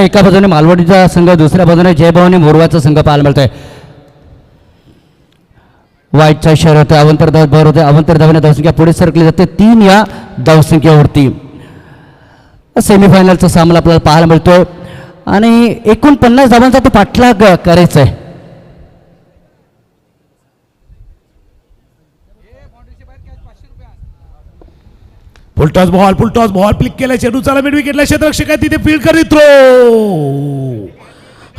एका बाजूने मालवणीचा संघ दुसऱ्या बाजूने जयभवानी मोरवाचा संघ पाहायला मिळतोय. वाईटचा इशारा होता. अवंतर धाव भर होते. अवंतर धावाने धावसंख्या पुढे सरकली जाते 3 या धावसंख्येवरती. सेमीफायनलचा सामना आपल्याला पाहायला मिळतोय आणि 49 धावांचा तो पाठलाग करायचा आहे. फुलटॉस बॉल क्लिक केला चेंडू चला मिड विकेटला क्षेत्ररक्षक आहे तिथे फील्ड करीत थ्रो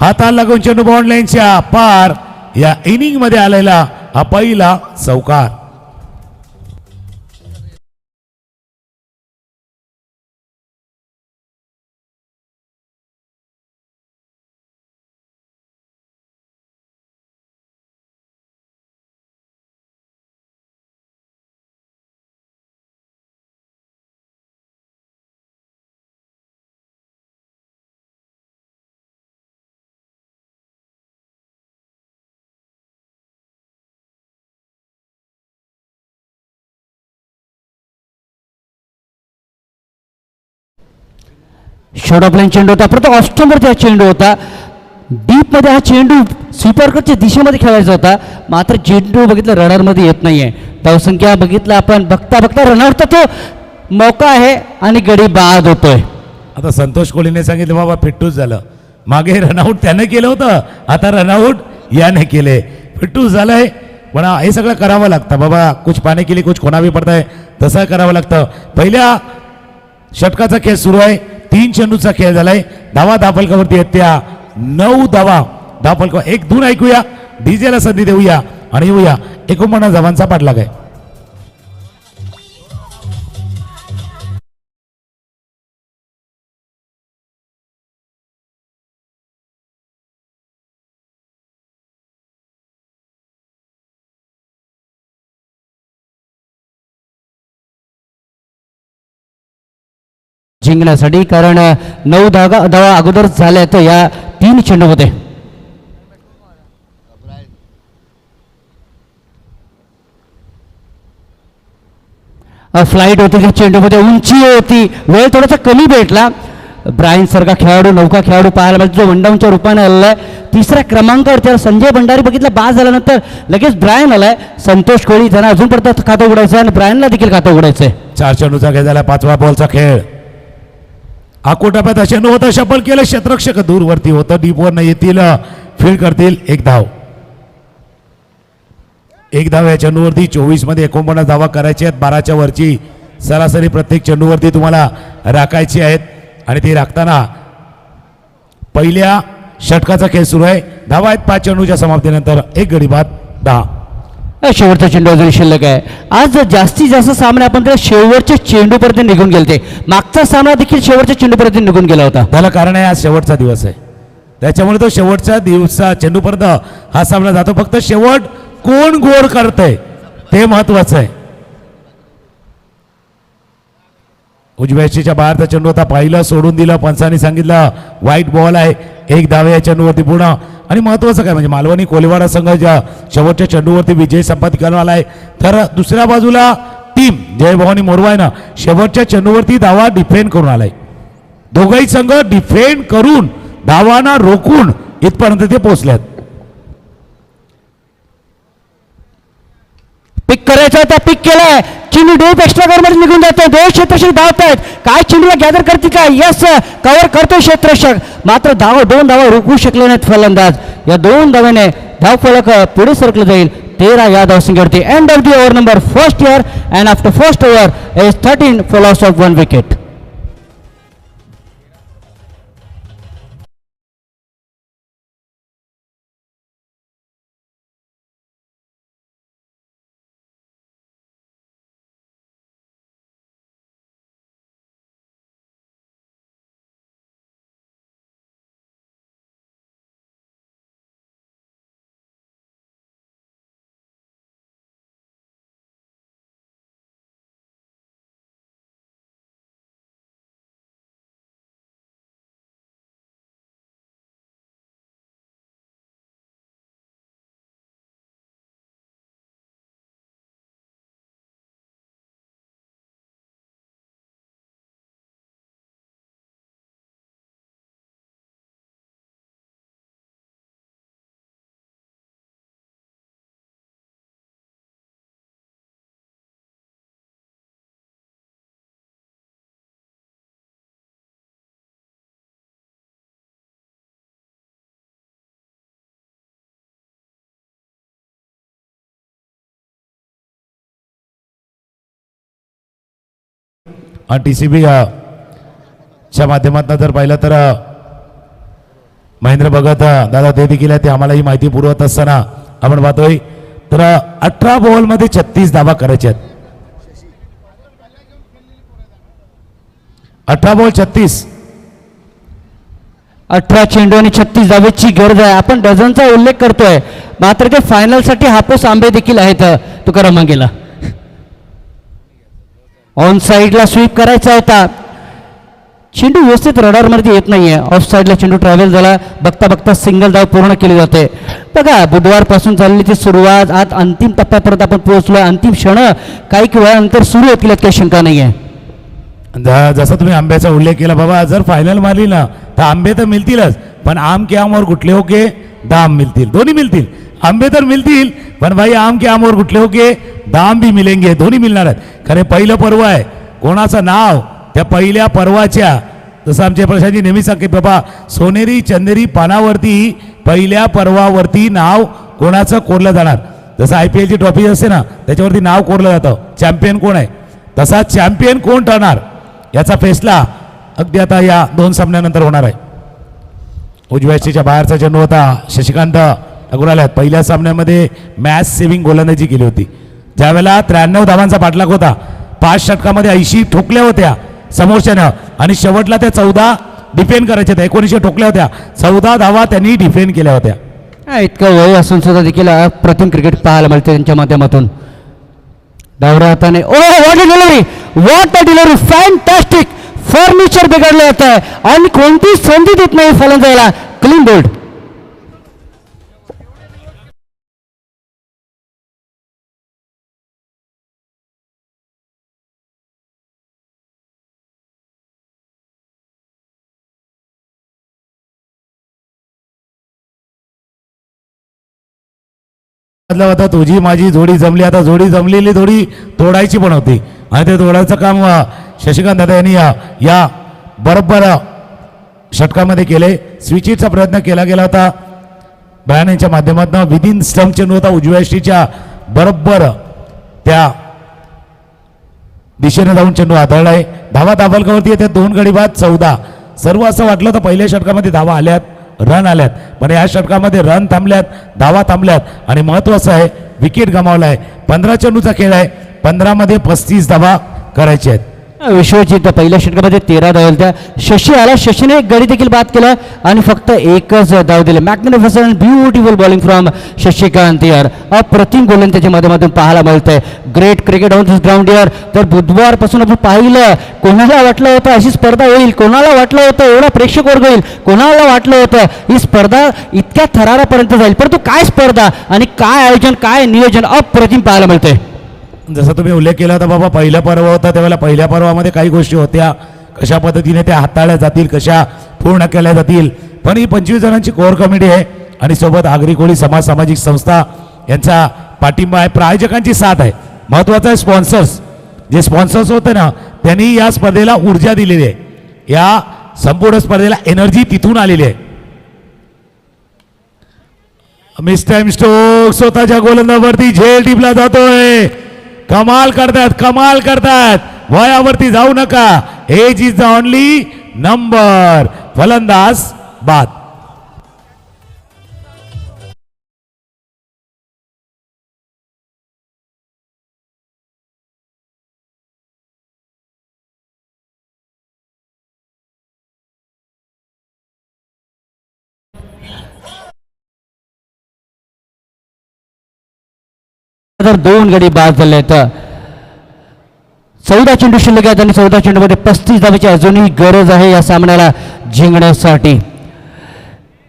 हाताला लागून चेंडू बाउंड लाईनच्या पार. या इनिंग मध्ये आलेला हा पहिला चौकार. शॉर्ट ऑफ लाईन चेंडू होता परंतु ऑस्टमवरती हा चेंडू होता. डीपमध्ये हा चेंडू स्वीपरकडच्या दिशेमध्ये खेळायचा होता मात्र चेंडू बघितलं रनरमध्ये येत नाहीये. धावसंख्या बघितलं आपण बघता बघता रनआउट तर तो मौका आहे आणि गडी बाद होतोय. आता संतोष कोळीने सांगितलं बाबा फिट्टूच झालं. मागे रनआउट त्याने केलं होतं आता रनआउट याने केले. फिट्टूच झालंय पण हे सगळं करावं लागतं बाबा. कुछ पाने के लिए कुछ खोना भी पडताय तसं करावं लागतं. पहिल्या षटकाचा खेळ सुरू आहे. 3 चेंडूचा खेळ झालाय. धावा धापलकावरती आहेत त्या 9 धावा धापलका. एक धून ऐकूया डीजेला संधी देऊया आणि येऊया 49 धावांचा पाठलाग आहे. जिंकण्यासाठी कारण 9 धावा अगोदर झाल्या तर या 3 चेंडूमध्ये. फ्लाईट होती त्या चेंडूमध्ये उंची होती वेळ थोडासा कमी भेटला. ब्रायन सारखा खेळाडू नौका खेळाडू पाहायला मिळतो जो वनडाऊनच्या रूपाने आलेला आहे. 3ऱ्या क्रमांकावर त्याला संजय भंडारी बघितलं बाद झाल्यानंतर लगेच ब्रायन आलाय. संतोष कोळी त्यांना अजून परत खातं उघडायचं आणि ब्रायनला देखील खातं उघडायचंय. 4 चेंडूचा खेळ झाला. 5वा बॉलचा खेळ. आकोटाप्यात चेंडू होता शफल केलं क्षेत्ररक्षक दूरवरती होतं. डीपवर येतील फील्ड करतील. 1 धाव. 1 धाव या चेंडूवरती 24 मध्ये 49 धावा करायच्या आहेत. 12च्या वरची सरासरी प्रत्येक चेंडूवरती तुम्हाला राखायची आहेत आणि ती राखताना पहिल्या षटकाचा खेळ सुरू आहे. धावा आहेत 5 चेंडूच्या समाप्तीनंतर. 1 गडी बाद 10. शेवटचा चेंडू अजून शिल्लक आहे. आज जास्तीत जास्त सामने आपण त्या शेवटच्या चेंडूपर्यंत निघून गेलते. मागचा सामना देखील शेवटच्या चेंडूपर्यंत निघून गेला होता. त्याला कारण आहे आज शेवटचा दिवस आहे त्याच्यामुळे तो शेवटच्या दिवसा चेंडूपर्यंत हा सामना जातो. फक्त शेवट कोण गोड करतंय ते महत्वाचं आहे. उजव्या च्या बाहेरचा चेंडू होता. पाहिलं सोडून दिलं. पंचांनी सांगितलं वाईट बॉल आहे. 1 धाव या चेंडूवरती पूर्ण. आणि महत्वाचं काय म्हणजे मालवणी कोलिवाडा संघ ज्या शेवटच्या चेंडूवरती विजय संपादित आलाय तर दुसऱ्या बाजूला टीम जय भवानी मोरवायनं शेवटच्या चेंडूवरती धावा डिफेंड करून आलाय. दोघंही संघ डिफेंड करून धावांना रोखून इथपर्यंत ते पोहोचल्यात. पिक करायचा होता, पिक केलाय. चेंडू डीप एक्स्ट्रा कव्हर मध्ये निघून जातोय. दोन क्षेत्ररक्षक धावतायत. काय चेंडूला गॅदर करते का? यस, कव्हर करतोय क्षेत्ररक्षक, मात्र दोन धावा रोखू शकले नाहीत फलंदाज. या 2 धाव्याने धाव फलक पुढे सरकलं जाईल. 13 या धावसंख्येवरती. End of the over number first year and after first over is 13 for loss of 1 wicket. आणि TCB च्या माध्यमातून जर पाहिलं तर महेंद्र भगत दादा ते देखील आहे, ते आम्हाला ही माहिती पुरवत असताना आपण पाहतोय. तर 18 बॉलमध्ये 36 धावा करायच्या आहेत. 18 बॉल 36. 18 चेंडू आणि 36 धावेची गरज आहे. आपण डझनचा उल्लेख करतोय, मात्र ते फायनलसाठी हापूस आंबे देखील आहेत. तुकाराम मांगेला ऑन साईडला स्वीप करायचा होता. चेंडू व्यवस्थित रडारमध्ये येत नाहीये. ऑफ साईडला चेंडू ट्रॅव्हल झाला. बघता बघता सिंगल धाव पूर्ण केली जाते. बघा, बुधवारपासून झालेली ती सुरुवात आज अंतिम टप्प्यापर्यंत आपण पोहोचलोय. अंतिम क्षण काही वेळानंतर सुरू होतील यात काही शंका नाही आहे. जसा तुम्ही आंब्याचा उल्लेख केला बाबा, जर फायनल मारली ना तर आंबे तर मिळतीलच, पण आम के आम और गुटले हो के दाम मिळतील. दोन्ही मिळतील. आंबे तर मिळतील, पण भाई आम के आम और गुटले हो के दाम भी मिलेंगे. दोन्ही मिळणार आहेत. खरे पहिलं पर्व आहे. कोणाचं नाव त्या पहिल्या पर्वाच्या, जसं आमचे प्रशांतजी नेहमी सांगते बाबा, सोनेरी चंदेरी पानावरती पहिल्या पर्वावरती नाव कोणाचं कोरलं जाणार. जसं IPL ची ट्रॉफी असते ना, त्याच्यावरती नाव कोरलं जातं. चॅम्पियन कोण आहे, तसा चॅम्पियन कोण ठरणार याचा फैसला अगदी आता या 2 सामन्यानंतर होणार आहे. उजव्या च्या बाहेरचा चेंडू होता. शशिकांत अग्रवाल पहिल्या सामन्यामध्ये मॅच सेव्हिंग गोलंदाजी केली होती. ज्यावेळेला 93 धावांचा पाठलाग होता. 5 षटकामध्ये 80 ठोकल्या होत्या समोरच्यानं, आणि शेवटला त्या 14 डिफेंड करायच्या होत्या. 19 ठोकल्या होत्या. 14 धावा त्यांनी डिफेंड केल्या होत्या. इतकं वय असून सुद्धा देखील प्रतिम क्रिकेट पाहायला मिळते त्यांच्या माध्यमातून. डावरा हाताने what a delivery, what a delivery, fantastic. Furniture बिघडलं होतं आणि कोणतीच संधी देत नाही फलंदाजाला. Clean bowled. होता तुझी माझी जोडी जमली. आता जोडी जमलेली जोडी तोडायची पण होती, आणि ते तोडायचं काम शशिकांत दादा यांनी या बरोबर षटकामध्ये केले. स्विचिटचा प्रयत्न केला गेला होता बयान यांच्या माध्यमातून. विदिन स्टंप चेंडू होता उजव्या यष्टीच्या बरोबर त्या दिशेने जाऊन चेंडू आदळलाय. धावा दाबलकावरती येते. 2 गडी बाद 14. सर्व असं वाटलं तर पहिल्या षटकामध्ये धावा आल्यात, रन आल्यात, पण या षटकामध्ये रन थांबल्यात, धावा थांबल्यात, आणि महत्वाचं आहे विकेट गमावलाय. 15 चेंडूचा खेळ आहे. 15 मध्ये 35 धावा करायचे आहेत. विश्वजित पहिल्या षटकामध्ये 13 धावा होत्या. शशी आला. शशीने एक गडी देखील बाद केला आणि फक्त एकच धाव दिले. Magnificent beautiful bowling from Shashikant यार. अप्रतिम गोलंदाजी त्याच्या माध्यमातून पाहायला मिळतंय. Great cricket on this ground यार. तर बुधवारपासून आपण पाहिलं, कोणाला वाटलं होतं अशी स्पर्धा होईल, कोणाला वाटलं होतं एवढा प्रेक्षक वर्ग होईल, कोणाला वाटलं होतं ही स्पर्धा इतक्या थरारापर्यंत जाईल. परंतु काय स्पर्धा आणि काय आयोजन, काय नियोजन अप्रतिम पाहायला मिळतंय. जसं तुम्ही उल्लेख केला होता बाबा, पहिला पर्व होता त्यावेळेला पहिल्या पर्वामध्ये काही गोष्टी होत्या, कशा पद्धतीने त्या हाताळल्या जातील, कशा पूर्ण केल्या जातील. पण ही 25 जणांची कोर कमिटी आहे आणि सोबत आगरी कोळी समाज सामाजिक संस्था यांचा पाठिंबा आहे, प्रायोजकांची साथ आहे. महत्वाचं आहे स्पॉन्सर्स, जे स्पॉन्सर्स होते ना त्यांनी या स्पर्धेला ऊर्जा दिलेली आहे, या संपूर्ण स्पर्धेला एनर्जी तिथून आलेली आहे. मिस्टर स्टोक्स स्वतःच्या गोलंदाजावरती झेल टिपला जातोय. कमाल करतात. वयावरती जाऊ नका, age is the only number. फलंदाज बाद. तर 2 गडी बाद झाले तर 14 चेंडू शिल्लक आहेत आणि 14 चेंडूमध्ये 35 धावेची अजूनही गरज आहे या सामन्याला जिंकण्यासाठी.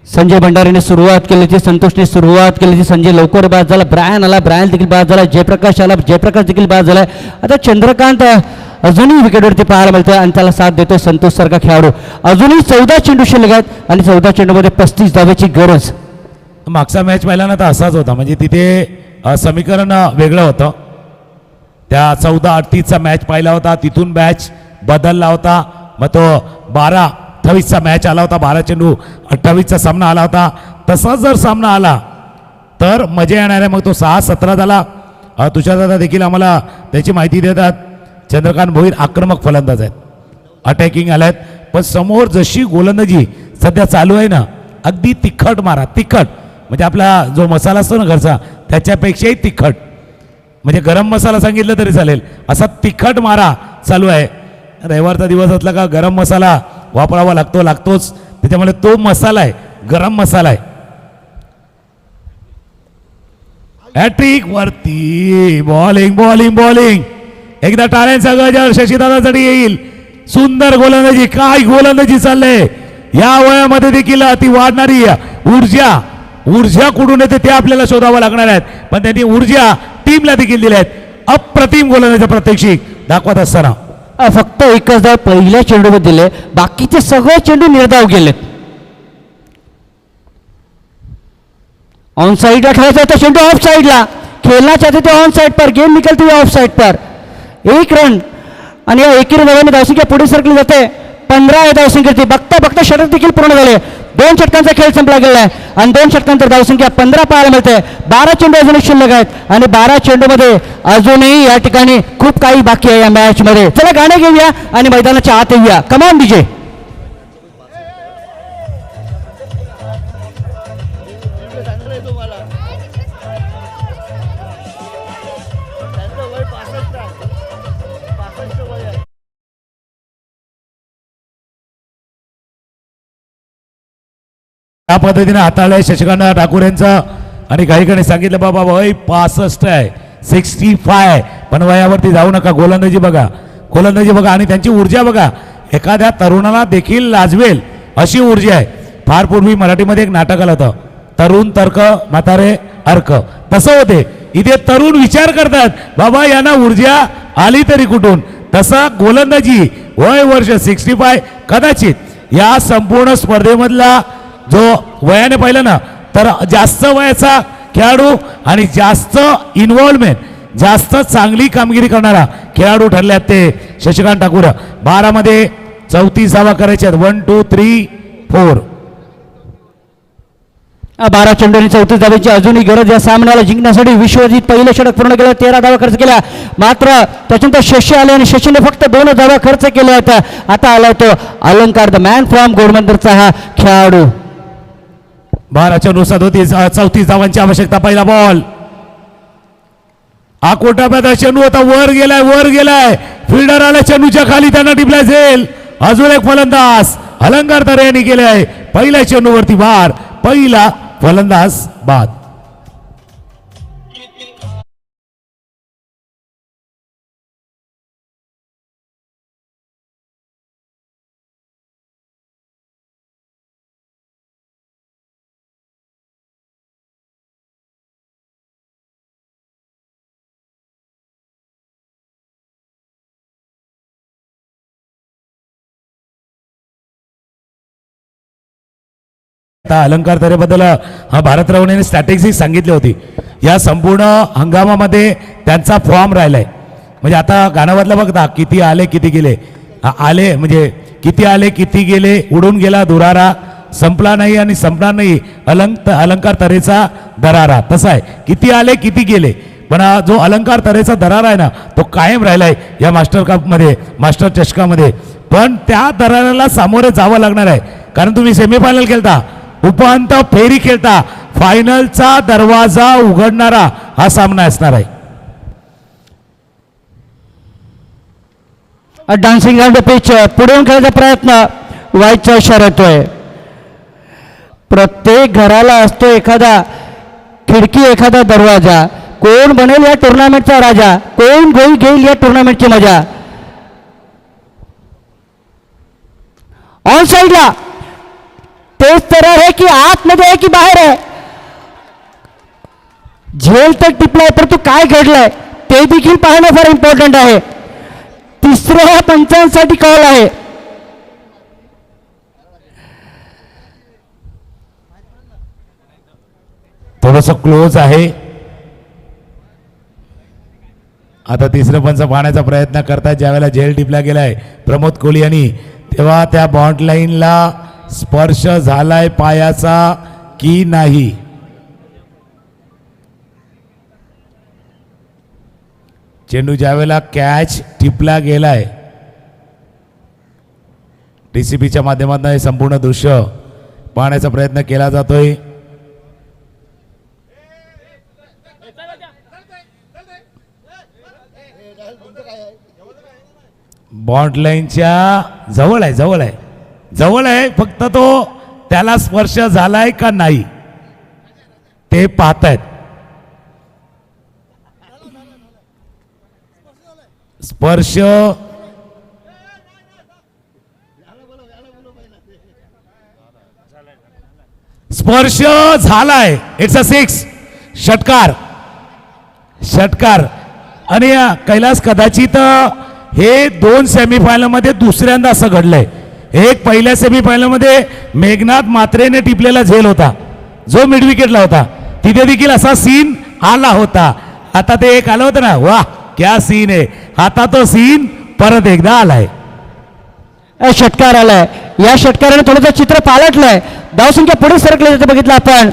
संजय भंडारीने सुरुवात केली होती, संतोषने सुरुवात केली होती. संजय लवकर बाद झाला, ब्रायन आला, ब्रायन देखील बाद झाला, जयप्रकाश आला, जयप्रकाश देखील बाद झाला. आता चंद्रकांत अजूनही विकेटवरती पाहायला मिळतोय आणि त्याला साथ देतोय संतोष सारखा खेळाडू. अजूनही 14 चेंडू शिल्लक आहेत आणि 14 चेंडूमध्ये 35 धावेची गरज. मागचा मॅच पाहिला ना तर असाच होता, म्हणजे तिथे समीकरण वेगळं होतं. त्या 14-38चा मॅच पाहिला होता, तिथून मॅच बदलला होता. मग तो 12-28चा मॅच आला होता, 12 चेंडू 28चा सामना आला होता. तसा जर सामना आला तर मजा येणार आहे. मग तो 6-17 झाला. तुषारदादा देखील आम्हाला त्याची माहिती देतात. चंद्रकांत भोईर आक्रमक फलंदाज आहेत, अटॅकिंग आले आहेत, पण समोर जशी गोलंदाजी सध्या चालू आहे ना, अगदी तिखट मारा, तिखट म्हणजे आपला जो मसाला असतो ना घरचा त्याच्यापेक्षाही तिखट, म्हणजे गरम मसाला सांगितलं तरी चालेल, असा तिखट मारा चालू आहे. रविवारचा दिवस असला का गरम मसाला वापरावा लागतोच. त्याच्यामुळे तो मसाला आहे, गरम मसाला आहे. हॅट्रिक वरती, बॉलिंग एकदा टाळ्यांचा गजर शशीदादासाठी येईल. सुंदर गोलंदाजी, काय गोलंदाजी चालले. या वयामध्ये देखील ती वाढणारी ऊर्जा कुठून येते ते आपल्याला शोधावं लागणार आहेत, पण त्यांनी ऊर्जा टीमला देखील दिल्या आहेत. अप्रतिम गोलंदाजी प्रात्यक्षिक दाखवत असताना फक्त एकच धाव पहिल्या चेंडूमध्ये दिले, बाकीचे सगळे चेंडू निर्धाव गेले. ऑन साइडला ठेवायचा होता चेंडू, ऑफ साइडला खेलना चाहते थे, ऑन साइड पर गेम निकलती हुई ऑफ साइड पर. 1 रन आणि या एकेरी धावाने धावसंख्या पुढे सरकली जाते. 15 आहे धावसंख्येची. बघता षटक देखील पूर्ण झाले. 2 षटकांचा खेळ संपला गेला आहे आणि 2 षटकांतर धावसंख्या 15 पाहायला मिळते. 12 चेंडू अजूनही शिल्लक आहेत आणि 12 चेंडूमध्ये अजूनही या ठिकाणी खूप काही बाकी आहे या मॅच मध्ये. चला गाणे घेऊया आणि मैदानाच्या आत येऊया. कमान डीजे. त्या पद्धतीने हाताळलंय शशिकांत ठाकूर यांचं आणि काही सांगितलं बाबा वय 65 आहे, 65, पण वयावरती जाऊ नका. गोलंदाजी बघा आणि त्यांची ऊर्जा बघा. एखाद्या तरुणाला देखील लाजवेल अशी ऊर्जा आहे. फार पूर्वी मराठीमध्ये एक नाटक आलं होतं, तरुण तर्क म्हातारे अर्क. तसं होते इथे, तरुण विचार करतात बाबा यांना ऊर्जा आली तरी कुठून. तसा गोलंदाजी वय वर्ष 65. कदाचित या संपूर्ण स्पर्धेमधला जो वयाने पाहिलं ना तर जास्त वयाचा खेळाडू आणि जास्त इन्व्हॉल्वमेंट, जास्त चांगली कामगिरी करणारा खेळाडू ठरले ते शशिकांत ठाकूर. 12 मध्ये 34 धावा करायच्या आहेत. 1 2 3 4. 12 चेंडू आणि 34 धावांची अजूनही गरज या सामन्याला जिंकण्यासाठी. विश्वजित पहिले षटक पूर्ण केलं, 13 धावा खर्च केल्या. मात्र त्याच्यानंतर शशी आले आणि शशीने फक्त 2 धावा खर्च केल्या होत्या. आता आला तो अलंकार, द मॅन फ्रॉम घोडबंदरचा हा खेळाडू. 12 चेंडू 34 धावांची आवश्यकता. पहिला बॉल, आकोटाप्याचा चेंडू होता, वर गेलाय. फिल्डर आला चेंडूच्या खाली, त्यांना टिपला जाईल. अजून एक फलंदाज अलंकार तरे यांनी केलाय. पहिल्या चेंडूवरती भार, पहिला फलंदाज बाद. आता अलंकार तरेबद्दल हा भारतराव यांनी स्ट्रॅटेजी सांगितली होती. या संपूर्ण हंगामामध्ये त्यांचा फॉर्म राहिलाय. म्हणजे आता गाण्यामधलं बघता किती आले किती गेले. आले म्हणजे किती आले किती गेले, उडून गेला दुरारा, संपला नाही आणि संपणार नाही अलंकार तरेचा दरारा. तसा आहे, किती आले किती गेले, पण हा जो अलंकार तरेचा दरारा आहे ना तो कायम राहिलाय या मास्टर कपमध्ये, मास्टर चषकामध्ये. पण त्या दराराला सामोरे जावं लागणार आहे, कारण तुम्ही सेमीफायनल खेळता, उपांत्य फेरी खेळता, फायनलचा दरवाजा उघडणारा हा सामना असणार आहे. डान्सिंग ऑन द पिच पुढून खेळायचा प्रयत्न, वाईटचा इशारा येतोय. प्रत्येक घराला असतो एखादा खिडकी, एखादा दरवाजा. कोण बनेल या टुर्नामेंटचा राजा, कोण घेईल या टुर्नामेंटची मजा. ऑन साइडला तेच तर आहे की आतमध्ये आहे की बाहेर आहे. झेल तर टिपलाय, पण तू काय घडलाय ते देखील पाहणं फार इम्पॉर्टंट आहे. तिसऱ्या पंचांसाठी कॉल आहे. थोडस क्लोज आहे. आता तिसरं पंच पाहण्याचा प्रयत्न करतात. ज्यावेळेला झेल टिपला गेलाय प्रमोद कोहली यांनी, तेव्हा त्या बॉन्ड लाईनला स्पर्श झालाय पायाचा की नाही. चेंडू ज्यावेळेला कॅच टिपला गेलाय, टीसीपीच्या माध्यमातून हे संपूर्ण दृश्य पाहण्याचा प्रयत्न केला जातोय. बॉन्ड लाईनच्या जवळ आहे, जवळ आहे, जवळ आहे. फक्त तो त्याला स्पर्श झालाय का नाही ते पाहतायत. स्पर्श स्पर्श झालाय. It's a 6. षटकार, षटकार. आणि कैलास कदाचित हे 2 सेमीफायनल मध्ये दुसऱ्यांदा असं घडलंय. एक पहिल्या सेमीफायनल मध्ये मेघनाथ मात्रेने टिपलेला झेल होता जो मिड विकेटला होता, तिथे देखील असा सीन आला होता. आता ते एक आलं होतं ना, वाह क्या सीन आहे. आता तो सीन परत एकदा आलाय. षटकार आलाय. या षटकाराने थोडंसं चित्र पालटलंय. धावसंख्या पुढे सरकले जाते बघितलं आपण.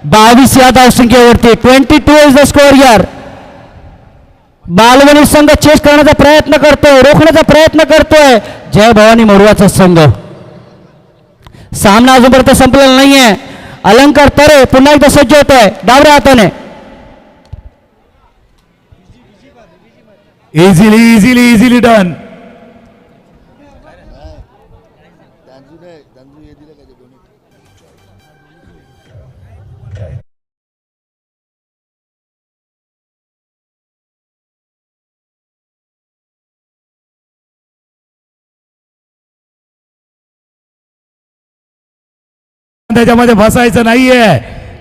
22 या धावसंख्येवरती 22 इज द स्कोअर यार. बालवणी संघ चेस करण्याचा प्रयत्न करतोय, रोखण्याचा प्रयत्न करतोय जय भवानी मोरवाचा संघ. सामना अजूनपर्यंत संपलेला नाहीये. अलंकार तरे पुन्हा एकदा सज्ज होतोय डावऱ्या हाताने. Easily easily easily done. त्याच्यामध्ये फसायचं नाहीये,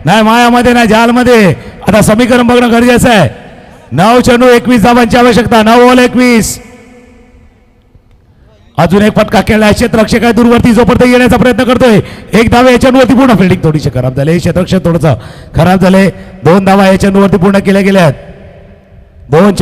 नाही मायामध्ये नाही जालमध्ये. आता समीकरण बघणं गरजेचं आहे. 9 चेंडू 21 धावांची आवश्यकता. 9 बॉल 21. अजून एक फटका खेळला. क्षेत्ररक्षक आहे दूरवरती जोपर्यंत येण्याचा प्रयत्न करतोय. 1 धावा या चेंडूवरती पूर्ण. फिल्डिंग थोडीशी खराब झाली, क्षेत्ररक्षक थोडंसं खराब झाले. 2 धावा या चेंडूवरती पूर्ण केल्या गेल्यात. 2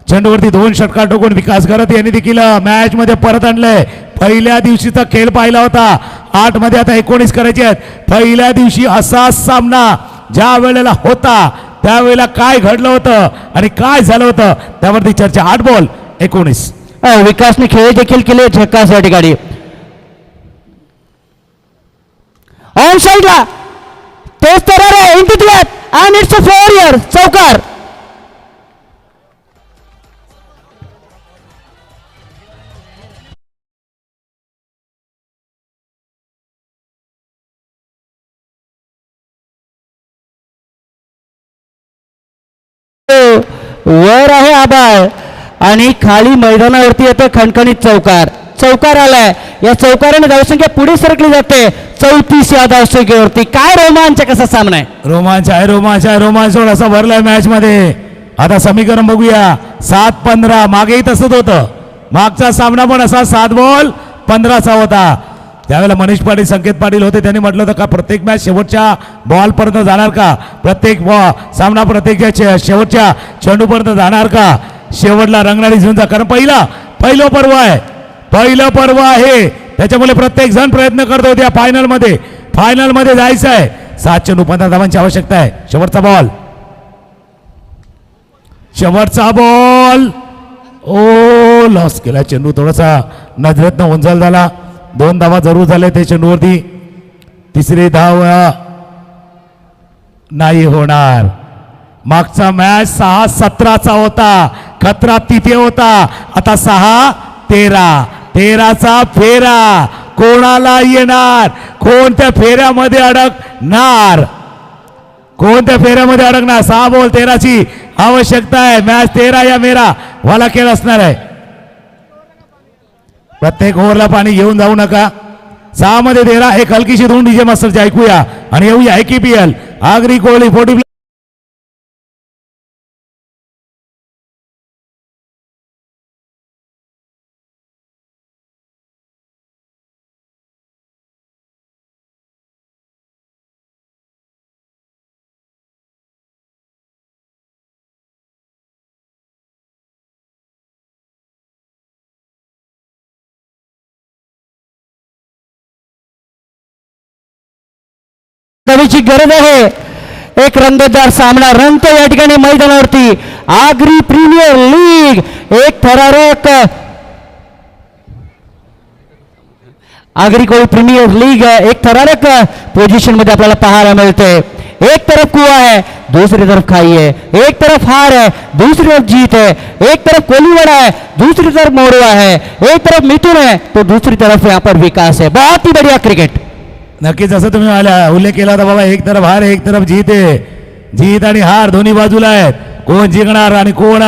चेंडूवरती 2 षटकार ठोकून विकास करत यांनी देखील मॅच मध्ये परत आणलंय. पहिल्या दिवशीचा खेळ पाहिला होता. 8 मध्ये आता 19 करायचे आहेत. पहिल्या दिवशी असा सामना ज्या वेळेला होता त्यावेळेला काय घडलं होतं आणि काय झालं होतं त्यावरती चर्चा. 8 बॉल 19. विकासने खेळ देखील केले झक्कास या ठिकाणी. ऑन साइडला तेच तर आहे institute and it's a 4 year चौकार. वर आहे आबाळ आणि खाली मैदानावरती येतो खणखणीत चौकार. चौकार आलाय. या चौकाराने धावसंख्या पुढे सरकली जाते 34 या धावसंख्येवरती. काय रोमांच कसा सामना आहे. रोमांच आहे, रोमांच आहे, रोमांच थोडासा भरलाय मॅच मध्ये. आता समीकरण बघूया. 7-15 मागेही तसंच होतं. मागचा सामना पण असा 7 बॉल 15चा होता. त्यावेळेला मनीष पाटील संकेत पाटील होते, त्यांनी म्हटलं होतं का प्रत्येक मॅच शेवटच्या बॉलपर्यंत जाणार का, प्रत्येक सामना प्रत्येक शेवटच्या चेंडूपर्यंत जाणार का, शेवटला रंगणारी झुंज, कारण पहिलं पर्व आहे त्याच्यामुळे प्रत्येक जण प्रयत्न करतो होते फायनलमध्ये जायचं आहे. 7 चेंडू 15 धावांची आवश्यकता आहे. शेवटचा बॉल ओ लॉस केला चेंडू, थोडासा नजरेतनं उंचल झाला. 2 धावा जरूर झाले ते चेंडूवरती. तिसरी धाव नाही होणार. मागचा मॅच 6-17चा होता, खतरा तिथे होता. आता 6-13, 13चा फेरा कोणाला येणार, कोणत्या फेऱ्यामध्ये अडकणार, 6 बॉल 13ची आवश्यकता आहे. मॅच 13 या मेरा वाला खेळ असणार आहे. प्रत्येक ओव्हरला पाणी घेऊन जाऊ नका. 6 मध्ये 13, एक हलकीशी धून डीजे मास्टरची ऐकूया आणि येऊया IKPL आगरी कोळी 40. ची गरज आहे. एक रंगतदार सामना रंगतो या ठिकाणी मैदानावरती. आगरी प्रीमियर लीग एक थरारक आगरी कोळी प्रीमियर लीग एक थरारक पोझिशन मध्ये आपल्याला पाहायला मिळते. एक तरफ कुआ है, दूसरी तरफ खाई है, एक तरफ हार है, दूसरी तरफ जीत है, एक तरफ कोलीवाड़ा है, दूसरी तरफ मोरवा है, एक तरफ मिथुन है तो दूसरी तरफ यहाँ पर विकास है. बहुत ही बढ़िया क्रिकेट. नक्कीच जसं तुम्ही उल्लेख केला होता बाबा, एक तरफ हार एक तरफ जीत आहे. जीत आणि हार दोन्ही बाजूला आहेत. कोण जिंकणार आणि कोण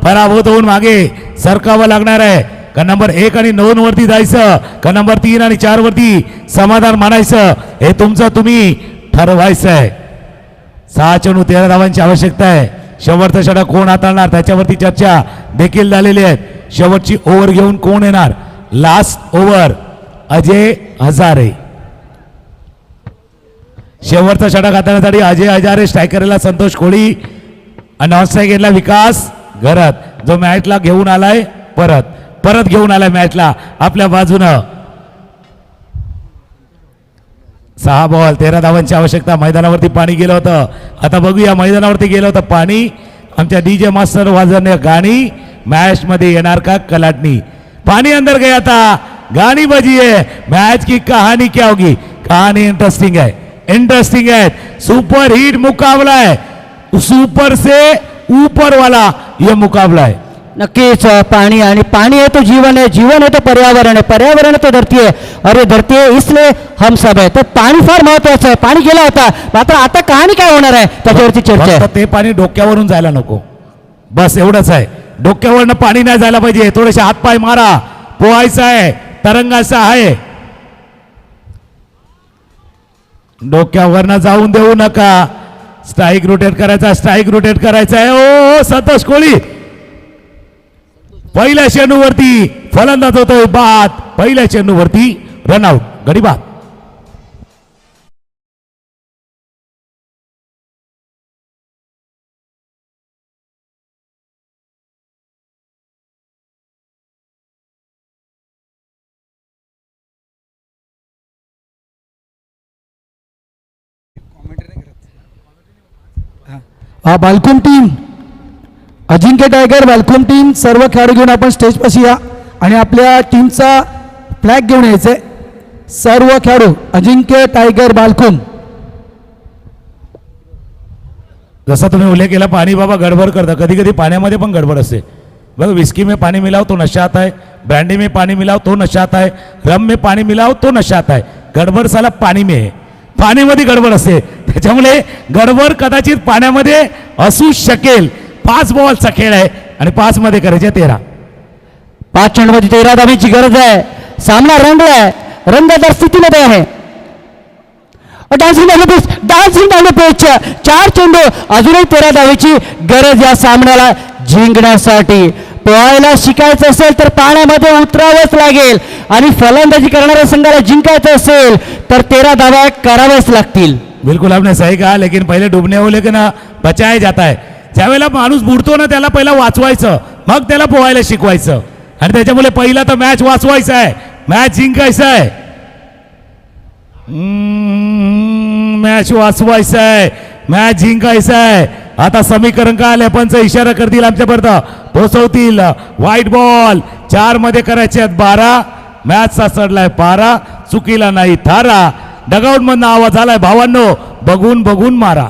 पराभूत होऊन मागे सरकावं लागणार आहे. का नंबर 1 आणि 2 वरती जायचं, का नंबर 3 आणि 4 वरती समाधान मानायचं, हे तुमचं तुम्ही ठरवायचं आहे. 6 चेंडू 13 धावांची आवश्यकता आहे. शेवटचा षटक कोण हाताळणार त्याच्यावरती चर्चा देखील झालेली आहे. शेवटची ओव्हर घेऊन कोण येणार, लास्ट ओव्हर अजय हजारे. शेवटचा षटक हाताळण्यासाठी अजय हजारे, स्ट्रायकरला संतोष कोळी आणि नॉन स्ट्रायकरला विकास घरत, जो मॅचला घेऊन आलाय परत घेऊन आलाय मॅचला आपल्या बाजूनं. 6 बॉल 13 धावांची आवश्यकता. मैदानावरती पाणी गेलं होतं. आता बघूया मैदानावरती गेलं होतं पाणी. आमच्या डीजे मास्टर वाजवणे गाणी मॅच मध्ये येणार का कलाटणी. पानी अंदर गया था, गानी बजी है. मैच की कहानी क्या होगी, कहानी इंटरेस्टिंग है. सुपर हिट मुकाबला है, सुपर से ऊपर वाला ये मुकाबला है. नक्कीच पानी आणि पानी है तो जीवन है, जीवन है तो पर्यावरण है, पर्यावरण है तो धरती है और ये धरती है इसलिए हम सब है. तर पाणी फार महत्वाचं आहे. पाणी गेला होता मात्र आता कहाणी काय होणार आहे त्याच्यावरती चर्चा आहे. ते पाणी डोक्यावरून जायला नको, बस एवढंच आहे. डोक्यावरनं पाणी नाही जायला पाहिजे. थोडेसे हातपाय मारा, पोहायचं आहे, तरंगायचं आहे. डोक्यावरनं जाऊन देऊ नका. स्ट्राईक रोटेट करायचा आहे. ओ संतोष कोळी पहिल्या चेंडूवरती फलंदाज होतोय बाद. पहिल्या चेंडूवरती रनआउट, गडी बाद. बालकुम टीम, अजिंक्य टायगर बालकुम टीम, सर्व खेळाडू घेऊन आपण स्टेज पाशी या आणि आपल्या टीमचा फ्लॅग घेऊन यायचे. सर्व खेळाडू अजिंक्य टायगर बालकुम. जसा तुम्ही उल्लेख केला, पाणी बाबा गडबड करता. कधी कधी पाण्यामध्ये पण गडबड असते. बघा, विस्की में पानी मिलाओ तो नशा आता है, ब्रँडी में पानी मिलाओ तो नशा आता है, रम में पानी मिलाओ तो नशा आता है. गडबड साला पाणी में है, पाण्यामध्ये गडबड असते. त्याच्यामुळे गडबड कदाचित पाण्यामध्ये असू शकेल. 5 बॉलचा खेळ आहे आणि 5 मध्ये करायचे 13. 5 चेंडूमध्ये 13 धावांची गरज आहे. सामना रंगलाय, रंगतदार स्थितीमध्ये आहे. Dancing down the pitch. 4 चेंडू, अजूनही 13 धावेची गरज या सामन्याला जिंकण्यासाठी. पोहायला शिकायचं असेल तर पाण्यामध्ये उतरावंच लागेल आणि फलंदाजी करणाऱ्या संघाला जिंकायचं असेल तर 13 धावा कराव्याच लागतील. बिल्कुल आपने सही कहा, लेकिन पहले डूबने वाले के ना बचाया जाता है. ज्यावेळेला माणूस बुडतो ना त्याला पहिला वाचवायचं, मग त्याला पोहायला शिकवायचं. आणि त्याच्यामुळे पहिला तर मॅच वाचवायचा आहे, मॅच जिंकायचं आहे. मॅच वाचवायचं आहे, मॅच जिंकायचं आहे. आता समीकरण का आले, पंच इशारा करतील आमच्यापर्यंत पोहोचवतील. व्हाईट बॉल 4 मध्ये करायचे आहेत 12. मॅचचा चढलाय पारा, चुकीला नाही थारा. डगआउट मधनं आवाज आलाय, भावांनो बघून बघून मारा.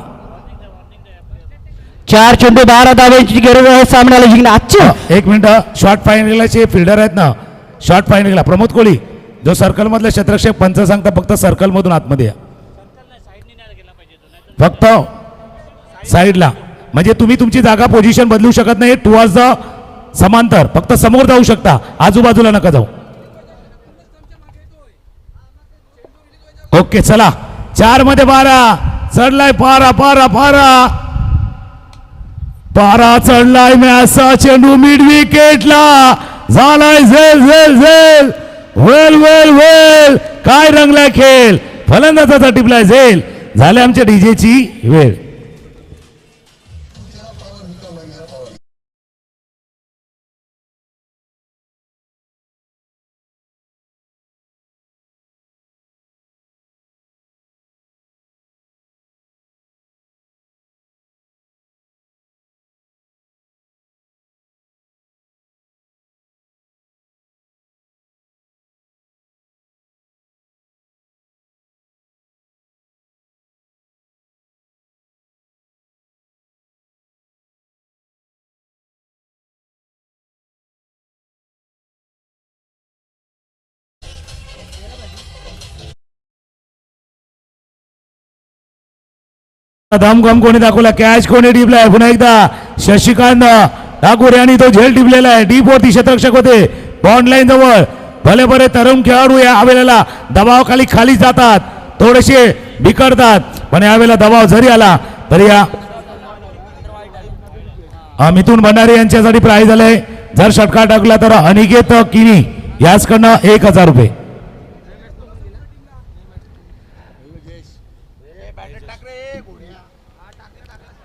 4 चेंडू 12 धावांची गरज आहे सामन्याला जिंकणं. आजचे एक मिनिट, शॉर्ट फायनलचे फिल्डर आहेत ना, शॉर्ट फायनलला प्रमोद कोळी जो सर्कल मधला क्षेत्ररक्षक, पंच सांगता फक्त सर्कल मधून आतमध्ये या, फक्त साईडला. म्हणजे तुम्ही तुमची जागा पोझिशन बदलू शकत नाही. टुवर्ड्स द समांतर, फक्त समोर जाऊ शकता, आजूबाजूला नका जाऊ. ओके चला, 4 मध्ये 12 चढलाय पारा पारा पारा पारा चढलाय. मॅचचा चेंडू मिड विकेटला झालाय. झेल झेल झेल, वेल वेल वेल, काय रंगलाय खेळ. फलंदाजाचा टिपलाय झेल. झाले आमच्या डीजेची वेळ. धामगम कोणी दाखवला, कॅच कोणी टिपलाय. पुन्हा एकदा शशिकांत ठाकूर यांनी तो झेल टिपलेला आहे. डीप वरती क्षेत्ररक्षक होते बॉन्ड लाईन जवळ. भले बरे तरुण खेळाडू या वेळेला दबावाखाली खाली जातात, थोडेसे बिकडतात, पण यावेळेला दबाव जरी आला तरी या मिथुन भंडारी यांच्यासाठी प्राइज आलंय. जर षटकार टाकला तर अनिकेत किनी याचकडनं 1000 रुपये.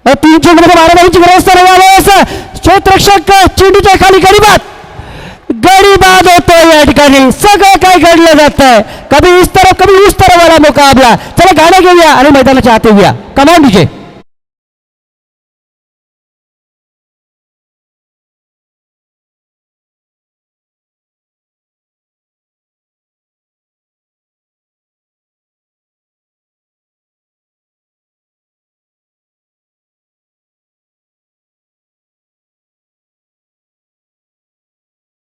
तीन चेंडूमध्ये 12 धावांची गरज तर यावेळेस क्षेत्ररक्षक चेंडूच्या खाली गडीबाद होतोय. या ठिकाणी सगळं काय घडलं जात आहे. कभी इस तरफ कभी उस तरफ वाला मुकाबला. चला गाणं घेऊया आणि मैदानाच्या आत येऊया. Command DJ.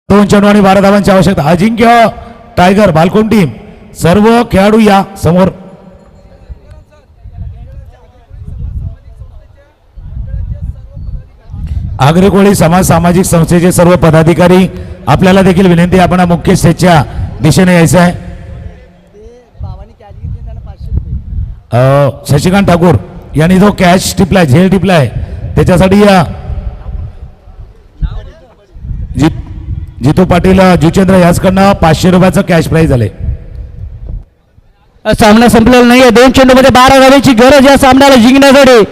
दोन चेंडू आणि 12 धावांची आवश्यकता. अजिंक्य टायगर बालकोन टीम सर्व खेळाडू या समोर. आगरी कोळी समाज सामाजिक संस्थेचे सर्व पदाधिकारी आपल्याला देखील विनंती, आपण मुख्य स्टेजच्या दिशेने यायचं आहे. शशिकांत ठाकूर यांनी जो कॅच टिपलाय, झेल टिपलाय, त्याच्यासाठी या जितू पाटील जुचेंद्र याचकडनं 500 रुपयाचं कॅश प्राइज झाले. सामना संपलेला नाहीये. 2 चेंडूमध्ये 12 धावांची गरज या सामन्याला जिंकण्यासाठी.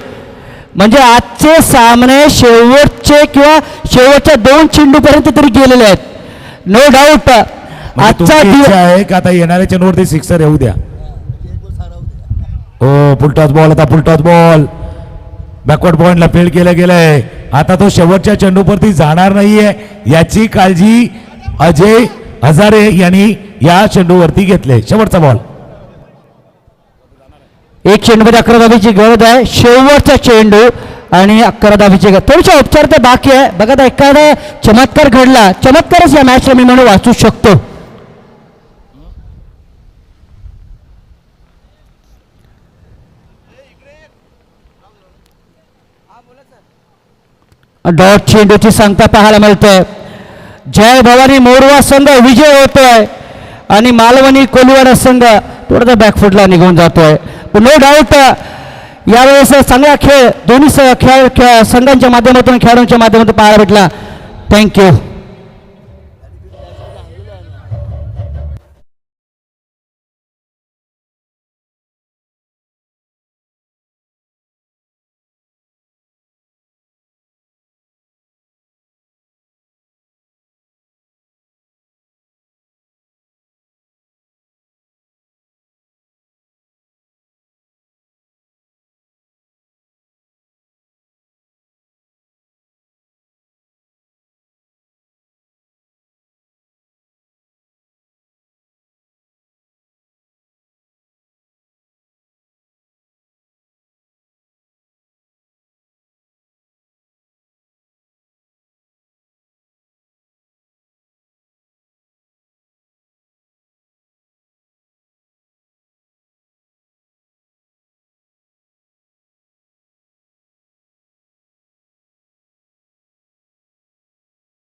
म्हणजे आजचे सामने शेवटचे किंवा शेवटच्या 2 चेंडूपर्यंत तरी गेलेले आहेत. नो डाऊट आजचा दिवस आहे का आता येणाऱ्या चेंडूवरती सिक्सर येऊ द्या. हो, फुलटॉस बॉल, आता फुलटॉस बॉल बॅकवर्ड पॉइंटला फील्ड केलं गेलंय. आता तो शेवटच्या चेंडूवरती जाणार नाहीये याची काळजी अजय हजारे यांनी या चेंडूवरती घेतले. शेवटचा बॉल. 1 चेंडूमध्ये 11 धावांची गरज आहे. शेवटचा चेंडू आणि 11 धावांची गरज. थोडीशी औपचारिकता बाकी आहे. बघा एखादा चमत्कार घडला, चमत्कारच या मॅचला मी म्हणून वाचू शकतो. डॉट चेंडूची सांगता पाहायला मिळतोय. जय भवानी मोरवा संघ विजय होतोय आणि मालवणी कोलवाडा संघ थोडासा बॅकफुटला निघून जातोय. पण नो डाऊट यावेळेस चांगला खेळ दोन्ही संघांच्या माध्यमातून, खेळाडूंच्या माध्यमातून पाहायला भेटला. थँक्यू.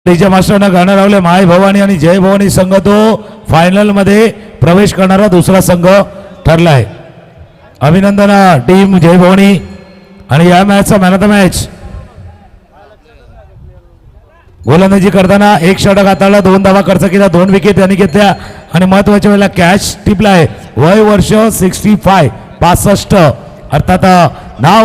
डीजे मास्टरनं गाणं लावले माय भवानी आणि जय भवानी संघ तो फायनल मध्ये प्रवेश करणारा दुसरा संघ ठरलाय. अभिनंदन टीम जय भवानी. आणि या मॅचचा मॅन ऑफ द मॅच गोलंदाजी करताना 1 षटक हाताळला, 2 धावा खर्च केला, 2 विकेट त्यांनी घेतल्या आणि महत्वाच्या वेळेला कॅच टिपलाय. वय वर्ष 65 अर्थात नाव